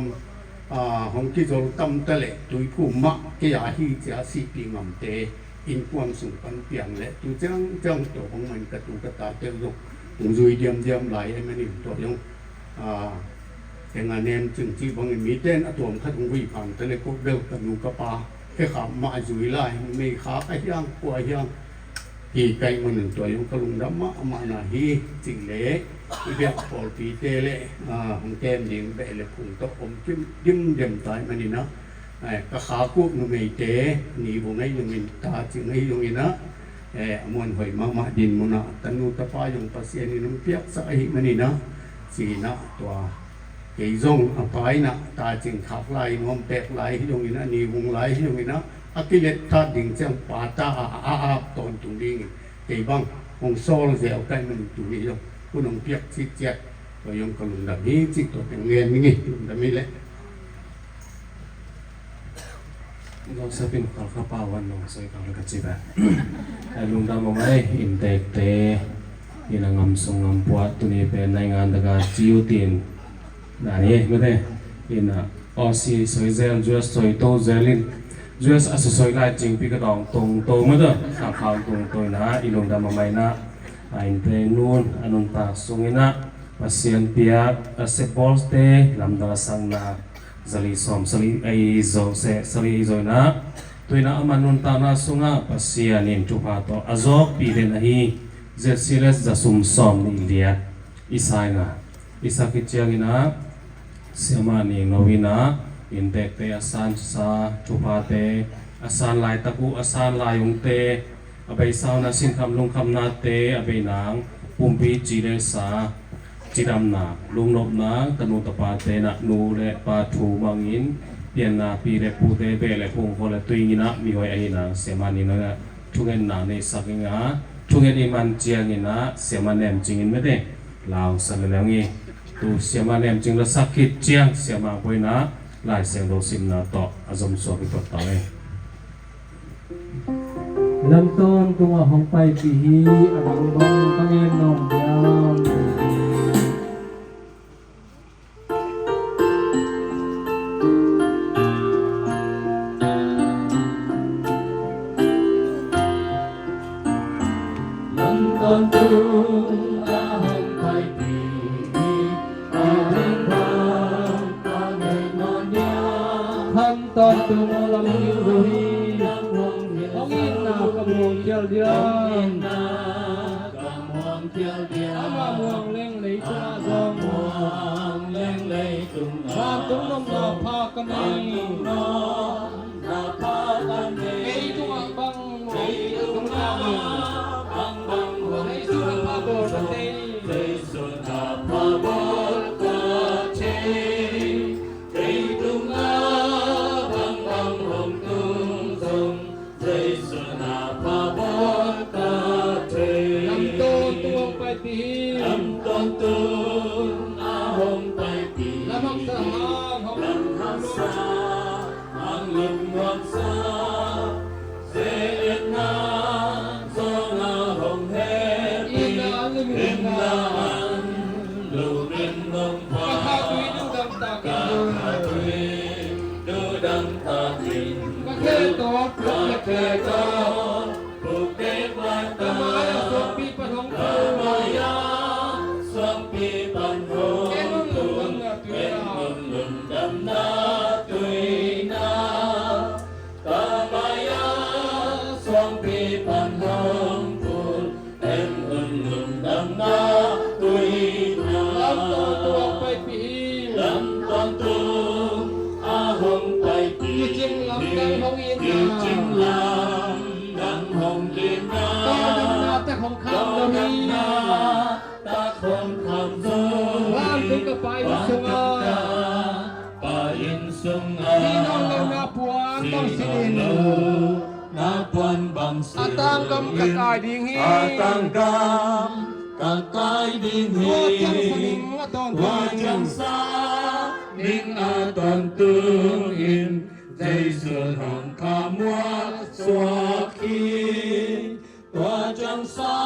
ของกิจโลตั้มตะเละตุยกุมมะเกียฮีจะสีปีงำเตอินความสุขปันเปียงเละตุจังตัวของมันกระตุกกระตาเจ้าลูกผมจุยเดียมไหลไอ้มันนี่ตัวยงแต่งานเนมจึงที่บางมีเต้นอตัวมขัดงวิพันแต่เลยก็เบลกับนูกระปา ke kham ma jui lai me kha ka hiang ko hiang hi kai mun to yung kalung dam ma ma na hi jing le i be pol pi te le hong tem ding be le phung to om chim dim dem tai mani na ka kha ku nu me te ni bu ngai yung min ta ching ngai yung ina amon hoi ma din mo na tanu ta pa yung pasien ni nung piak sa hi mani na si na to ke zong apai na ta ching khak lai ngom pek lai yung ina ni wung lai yung ina akilet ta ding chang pa ta a ton tung ding ke bang hong sol zel kai man tu ni yo kunong piak chi chet to yung kalung da ni chi to teng ngen ni lung da mi leเราจะเป็นขอข้าป่าวันลงใส่กับกระจิบะไอ้ลุงดำมองไอ้อินเตกเตนี่นางงำทรงงำปวดตัวนี้เป็นในงานตะการจิวตินนั่นนี่ไม่ได้อินออซีสวยเซลจูสสวยโตเซลินจูสอัศสวยลายจริงปีกระดองตรงโตไม่ได้ข้าวขาวตรงตัวนะอีลุงดำมองไม่นะอินเตนูนอนุนปากทรงนะมาเซียนเปียกเซบอลเตลำดาสังนาSali som sali ai zo se sali zo na tuina amanun ta na sunga pasian in chupa to azok pi den hi ze siles za sum som ni lia isaina isaki chiangina siama ni novina in te te asan sa chupa te asan lai taku asan lai ung te abai sauna sin kham lung kham na te abai nang pumpi chi le sa Chidam na lung nop na tanu tapa te na nu le pa thu mangin pian na pi le pu te be le phung ko le tuing na mi hoi ai na semani na thungen na ne sakinga thungen iman chiang ina semanem chingin me de lao san le ngi tu semanem ching la sakit chiang sema boina lai seng do sim na to azom so ki to ta le ลำต้นตัวของไปปีฮีอดังบงตั้งเงินนมยามตอนตุงอาหงไปปีอาเล่นรำตอนเงินนอนยา พันตอนตัวลำหิวรุยของอินนากำมวงเจียวเดียวอามาม่วงเล่งเลยจ้าจงความตุ้งนมนาพากันเองไอ้ตัวบังหมดตุ้งนาเมืองไอ้สุนทรภาโบสเตย์Atangkam kakay dinghi Wajang sa ning aton tung in Dây sườn hồng ca mua xóa khi Wajang sa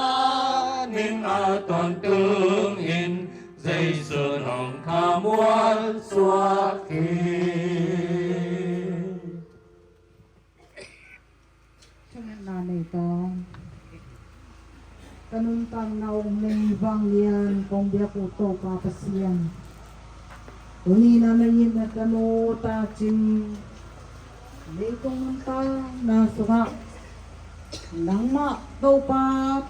ning aton tung in Dây sườn hồng ca mua xóa khi này to kanun tang naung may vang yan kong biya puto papasyan uni na nayin na kanu ta chim Leitong nantang na sunga nang ma daw pa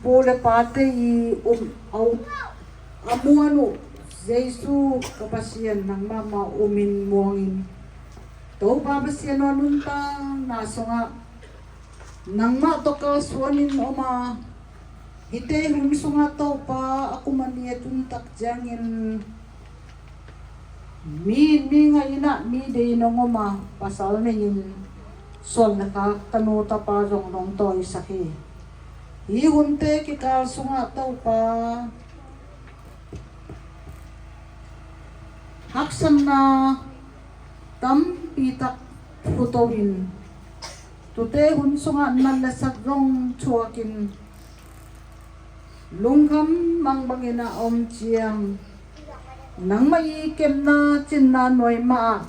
pula pate au amuano Jesu kapasian nang mama umin muangin daw pa basian nuntang na sunga nang ma to ka suanin oma hite hun sunga daw pa ako maniya tuntak jangin mi nga ina mi de nongoma pasal na yin sol nakakanuta pa rong to isaki ihunte kikal sunga tau pa haksan na tam pitak putowin tute hun sunga nalasak rong chuakin lungkam mangbangina om chiang nang mai kem na chin na noi ma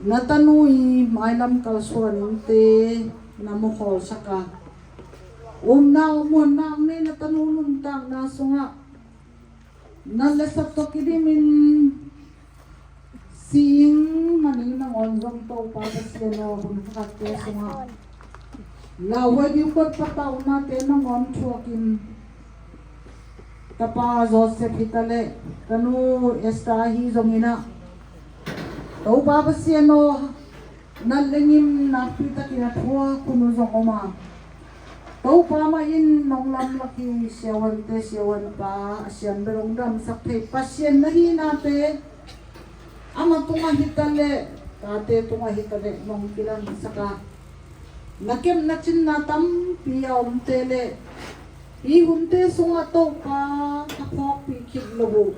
natanui mailam kalsuan te namukhol saka na mon na ne natanulun tang na sunga nalasap to kidimin sing mani na onjong to pa paseno hun khatte sunga lawa di kot pataw na te nang on chuakin Tapa Joseph Hitale kanu estahi zongina tau baba siano nalengim na pita kina thua kunu zongoma tau pa ma in nonglam laki siawan pa asian berong dam sakthei pasien nahi na te ama tunga hitale kate tunga hitale nong kilang saka nakem nachin na tam piyaom tele ihunte sunga to pa thapok pi khit lobo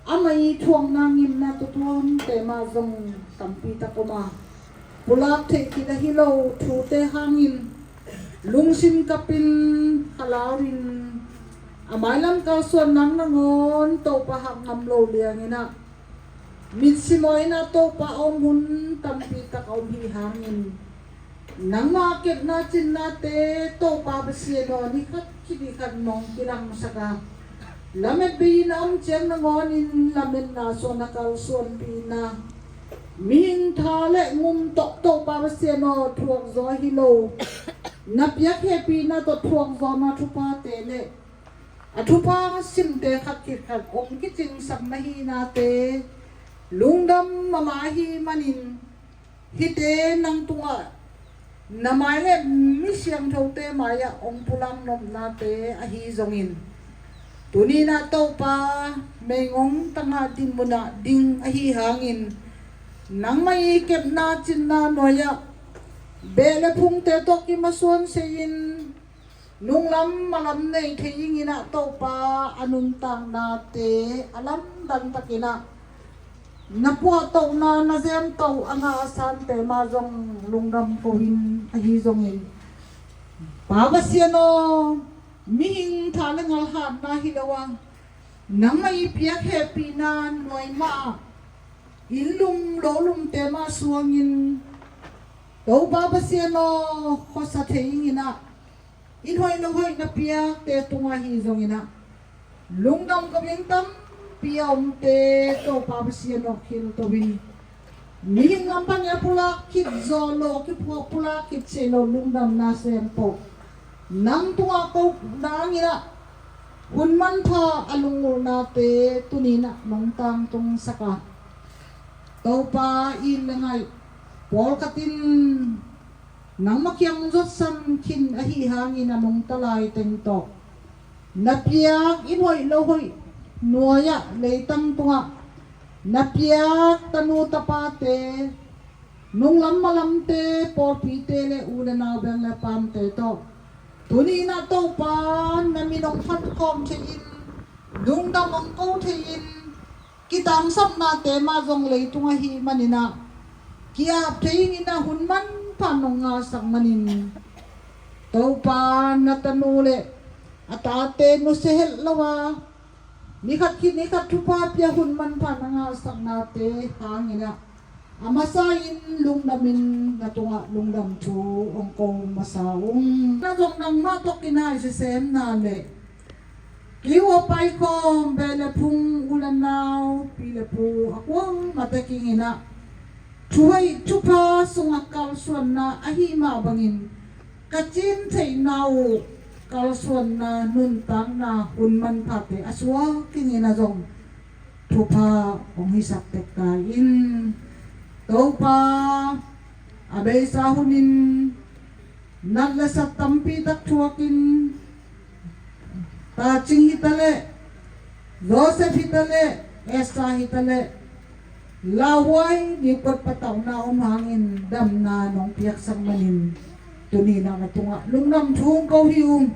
amai thuang nangim na to tuam te ma zong tampi ta koma pulak the kida hilo thu te hangin lungsim kapin halawin amailam ka so nang nangon to pa hak ngam lo liangina mitsimoy na to pa omun tampi ta om hi hangin nang market na chin na te to pa basieno ni khat kidi khat nong kilang saka lamet bi na chen na ngonin lamet na so na kal son bi na min thale ngum to pa basieno thuak zo hilo na pyak happy na to thuak zo na thupa te le athupa sim te khat ki khat om ki ching sam na hi na te lungdam mama hi manin hite nang tunga namai le mi siang thote maya ong pulang nom na te a hi zongin tuni na to pa mengong tanga din muna ding a hi hangin nang mai kep na chin na noya bele phung te to ki masuan sein nunglam malam nei theying ina to pa anun tang na te alam dan takina napua to na nazem to anga san te ma jong lungdam kohin a hi zongin pabasiano mihing thalangal hat na hilawa namai piak happy na noi ma ilum lolum te ma suangin to pabasiano khosa theingina in hoi no hoi na piak te tunga hi zongina lungdam kabingtam piom te to pabasiano khil to win mihing ampanya pula kit zolo ki pula kit selo lungdam na sempo nang tunga ko nangina hunman tha alungul na te tunina nongtang tung saka to pa in langai pol katin nang makyang jot sam kin a hi hangin anong talay teng to napiak in hoi lo hoi nuaya leitang tunga napiak tanu tapate nung lam te por pite le ulana bang le pam te to tuni na to pa naminong phat kom thein dung dam ong ko thein kitang sam na te ma jong leitunga hi manina kia thein ina hunman panong nga sang manin to pa natanu le atate no sehel lawa nikhat thupa pya hun man pananga saknate hangina amasain lungdamin natunga lungdam chu ongko masaung na jong nang ma to kinai se sem na le kiwa pai ko bele phung ulanaw pile pu akwang matakingina ช่วยชุพาสุงกาลส่วนนาอหิมาบังอินกะจินไทนาวกาลส่วนนานุนตังนาหุนมันพาเตอสวากิงินาจงทุพาองหิสักเตกาอินโตปาอเบสาหุนินนัลละสัตตัมปีตักทัวกินตาจิงฮิตะเลโจเซฟฮิตะเลเอสาฮิตะเลlaway di pagpataw na umhangin dam na nong piyak sang manin tuni na natunga lungnam thung ko hium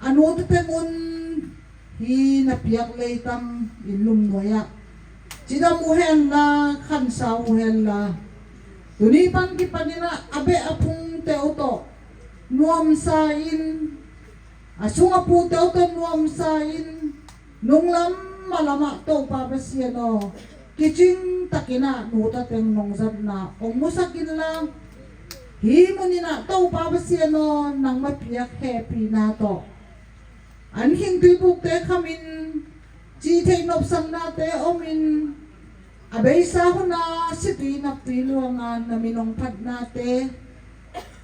anu tetengun hi na piyak leitam ilum noya chida muhen la khan sa muhen la tuni pan ki panina abe apung teuto nuam sa in asunga pu teuto nuam sa in nunglam malama to pa basiano Kijing takina nuta teng nongzat na omusakin lang himuni na tau pabasiano nang mapiyak happy na to anhing tibuk te kamin ji te nopsang na te omin abay sa ho na sitwi na piluangan na minongpad na te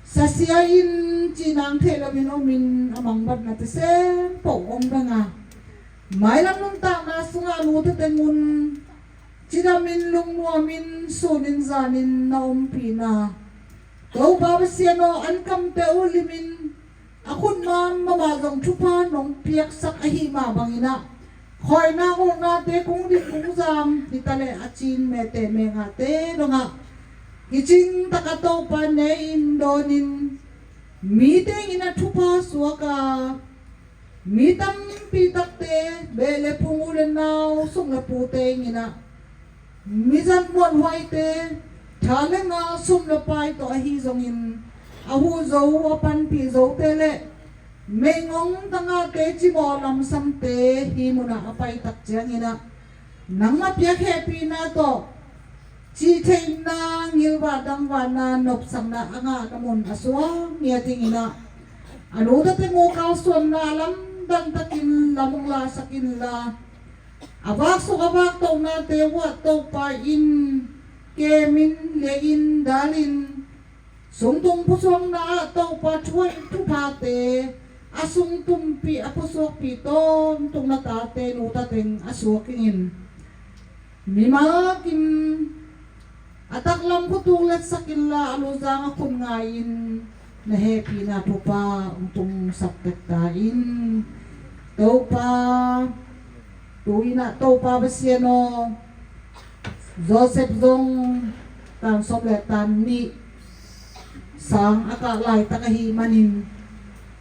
sa siyain jinang te lamin omin amang bad na te sen po om na nga may lang nung ta na sunga nuta tengun Chiramin lungmuamin sunin zanin na umpina. Kau babasiano ankam te ulimin. Akun man mamagang chupa nong piyak sak ahima bangina. Khoy na kung nate kung di kung zam. Ditale achin mete mengate donga. Kiching takataw pa ne indonin. Meeting ina chupa suwaka. Mitang pitakte. Bele pungulan na usong na puteng ina. Mizan mon hoite thale nga sum la pai to hi zongin ahu zo apan pi zo tele mengong tanga te chi mo lam sam te hi muna apai tak changina nangma pya happy na to chi thein na ngilwa dangwa na nop sam na anga namun aswa mia tingina anu ta te mo ka son na lam dan takin lamong la sakin la Abak so abak tau na tewa tau pa in kemin le in dalin sungtung pusong na tau pa chuay tupate asung tumpi apusok piton tung na tate nutateng aswakingin mimakim ataklam kutulat sakila aluzang akun ngayin na happy na tupa untung saktetain tau pa Tuwi na to pa basiano Joseph Zong tan sobletan ni sang akalay takahimanin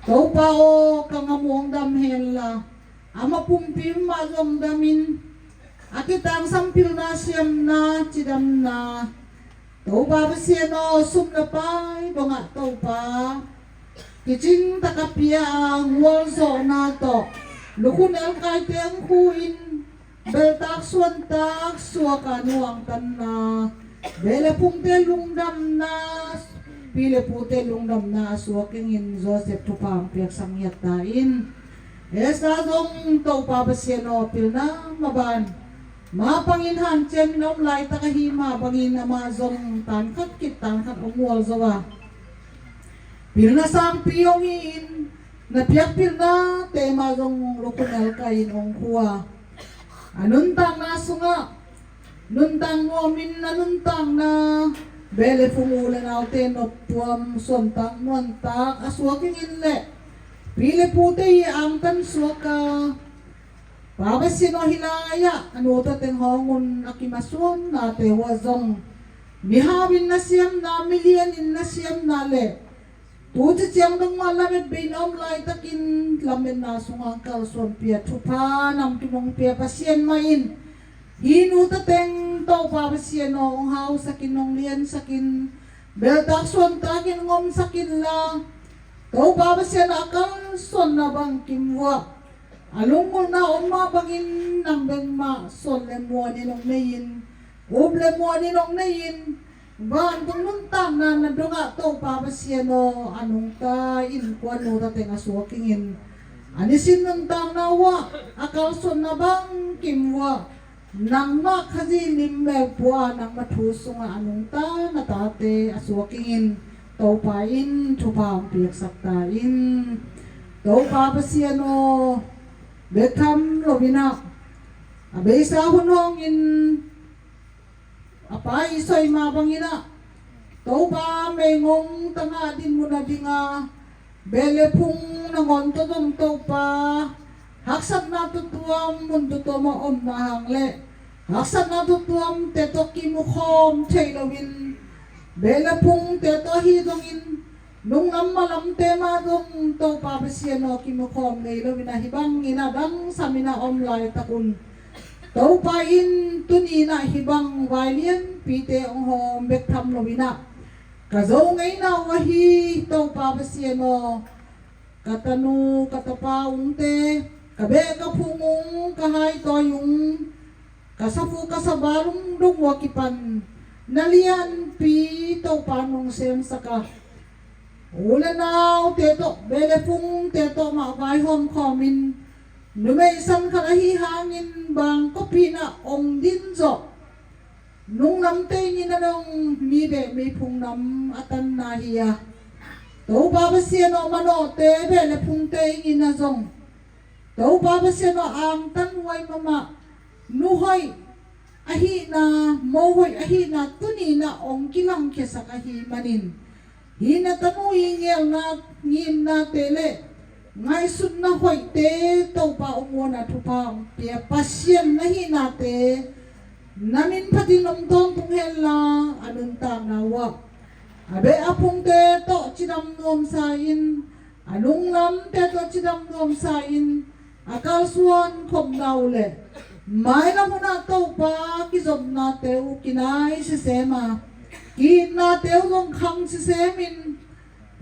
to pa o kangamuang damhel la ama pumpim mazong damin akitang sampil na siyam na chidam na to pa basiano sum na pay donga to pa kiching takapia ang walso na to Lukun el kai teng huin beltak suantak suakanuang tan na bele pungte lungdam na pile pute lungdam na suakingin Joseph tupang piak sangyat tain esa dong tau pabasiano pil na maban mapanginhan chen nom lai takahima bangin amazong tankat kitankat umwal zawa pil na sang piyongin Napiakpil na tema zong lukunal kain ong kuwa. Anuntang na sunga. Nuntang nomin anuntang na bele fungulan natin o tuam sontang nuantak aswaking inle. Pili pute ang tansuaka. Pabasino hilaya. Anuta tenghongun akimaswan na tewazong. Mihawin na siyam na milyanin na siyam na le. Tuji chiang dong malamit binom lai takin lamin na sungang kalson pia tupa nam tunong pia pasien main hinu tateng tau pa pasien ong hau sakin nong lian sakin beltak son takin ngom sakin la tau pa pasien akal son na bang kimwa alungkol na oma bangin nang beng ma son le mua ni nong neyin uble mua ni nong neyin Ban kung nuntang na nadunga to papasiano anong ta in kuano tateng aswakingin anisin nuntang na wa akalson na bang kimwa nang makhazilim me pua nang mathusunga anung ta natate aswakingin taupain thupang piak saktain taupa pasiano bekham lobina abesa hunong in apai soy mabangina taupa mengong tanga din muna dinga belepung nangon todong taupa haksat na tutuam mundo to maom na hangle haksat na tutuam teto kimukhom chailawin belepung teto hidongin nung malam tema dong to papasiano kimukhom ngailawin na hibang inadang samina omlay takun to pain tunina hibang wailian pite onghom bekham lawina kazo ngay na wahi to papasiano katanu katapaung te kabe kapungong kahay toyong kasafu kasabarong dungwakipan nalian pi to panong sem saka ulanaw teto belefung teto mabay hom komin numeisan karahi hangin bang kopina ong dinzo nung namtay nina nung mibe may pung nam atan nahiya to babasiano manote belefung te inazong tau baba seno ang tanway mama nuhoy ahi na mohoy ahi na tuni na ong kilang kesa kahi manin hina tanuy ngel na ngin na tele ngay sun na hoy te tau pa umona tupang pia pasyen na hina te namin patinom tong tunghel na anun tanawa abe apong te to chidam nom sain anung lam te to chidam nom sain akal suan khom naule mai na muna to pa ki zob na teu kinai se sema kin na teu long khang se semin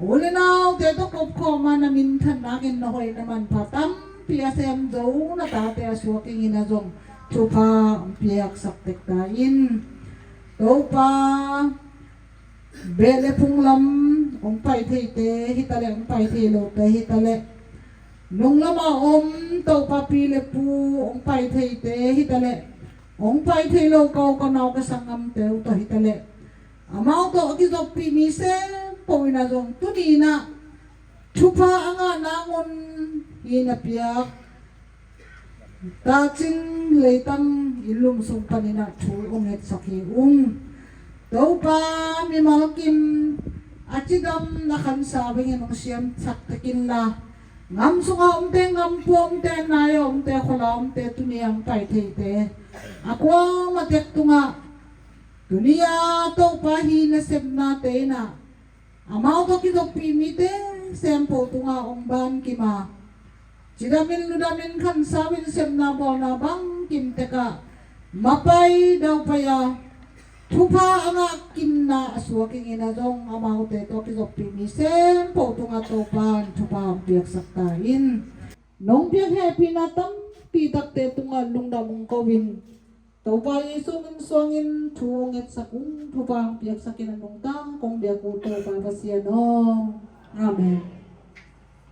ole naw te to kop khoma na min than na gen na hoi na man patam pia sem zo na ta te aswaking ina zong chupa piak saktek ta in to pa bele punglam ong pai thei te hitale ong pai thei lo te hitale nung lama to papile pu ong pai thei te hitale ong pai thei lo kau kanaw ka sangam teu to hitale amao to ki zo pi mi se poina jong tunina thupa anga nangon ina piak ta chin leitang ilum sung panina thul onget sakhi to pa mi malkim achidam na kan sabing nong siam saktakin la ngam sunga umte ngam pu umte nayo umte khola umte tuniyang pai thei te akwa matek tunga dunia to pahi na sebna te na amao to ki pi mi te sempo tunga ongban kima chidamin ludamin kan sabin sebna bona bang kim teka mapai daw paya thupa anga kinna aswaking ina dong amao te to ki pi mi sempo tunga to pan thupa piak saktain nong piak happy na tam pitak te tunga lungdamong kawin to pa yesu min swangin thuonget sakung thupa piak sakin nong tang kong biak ko to pa pasiano amen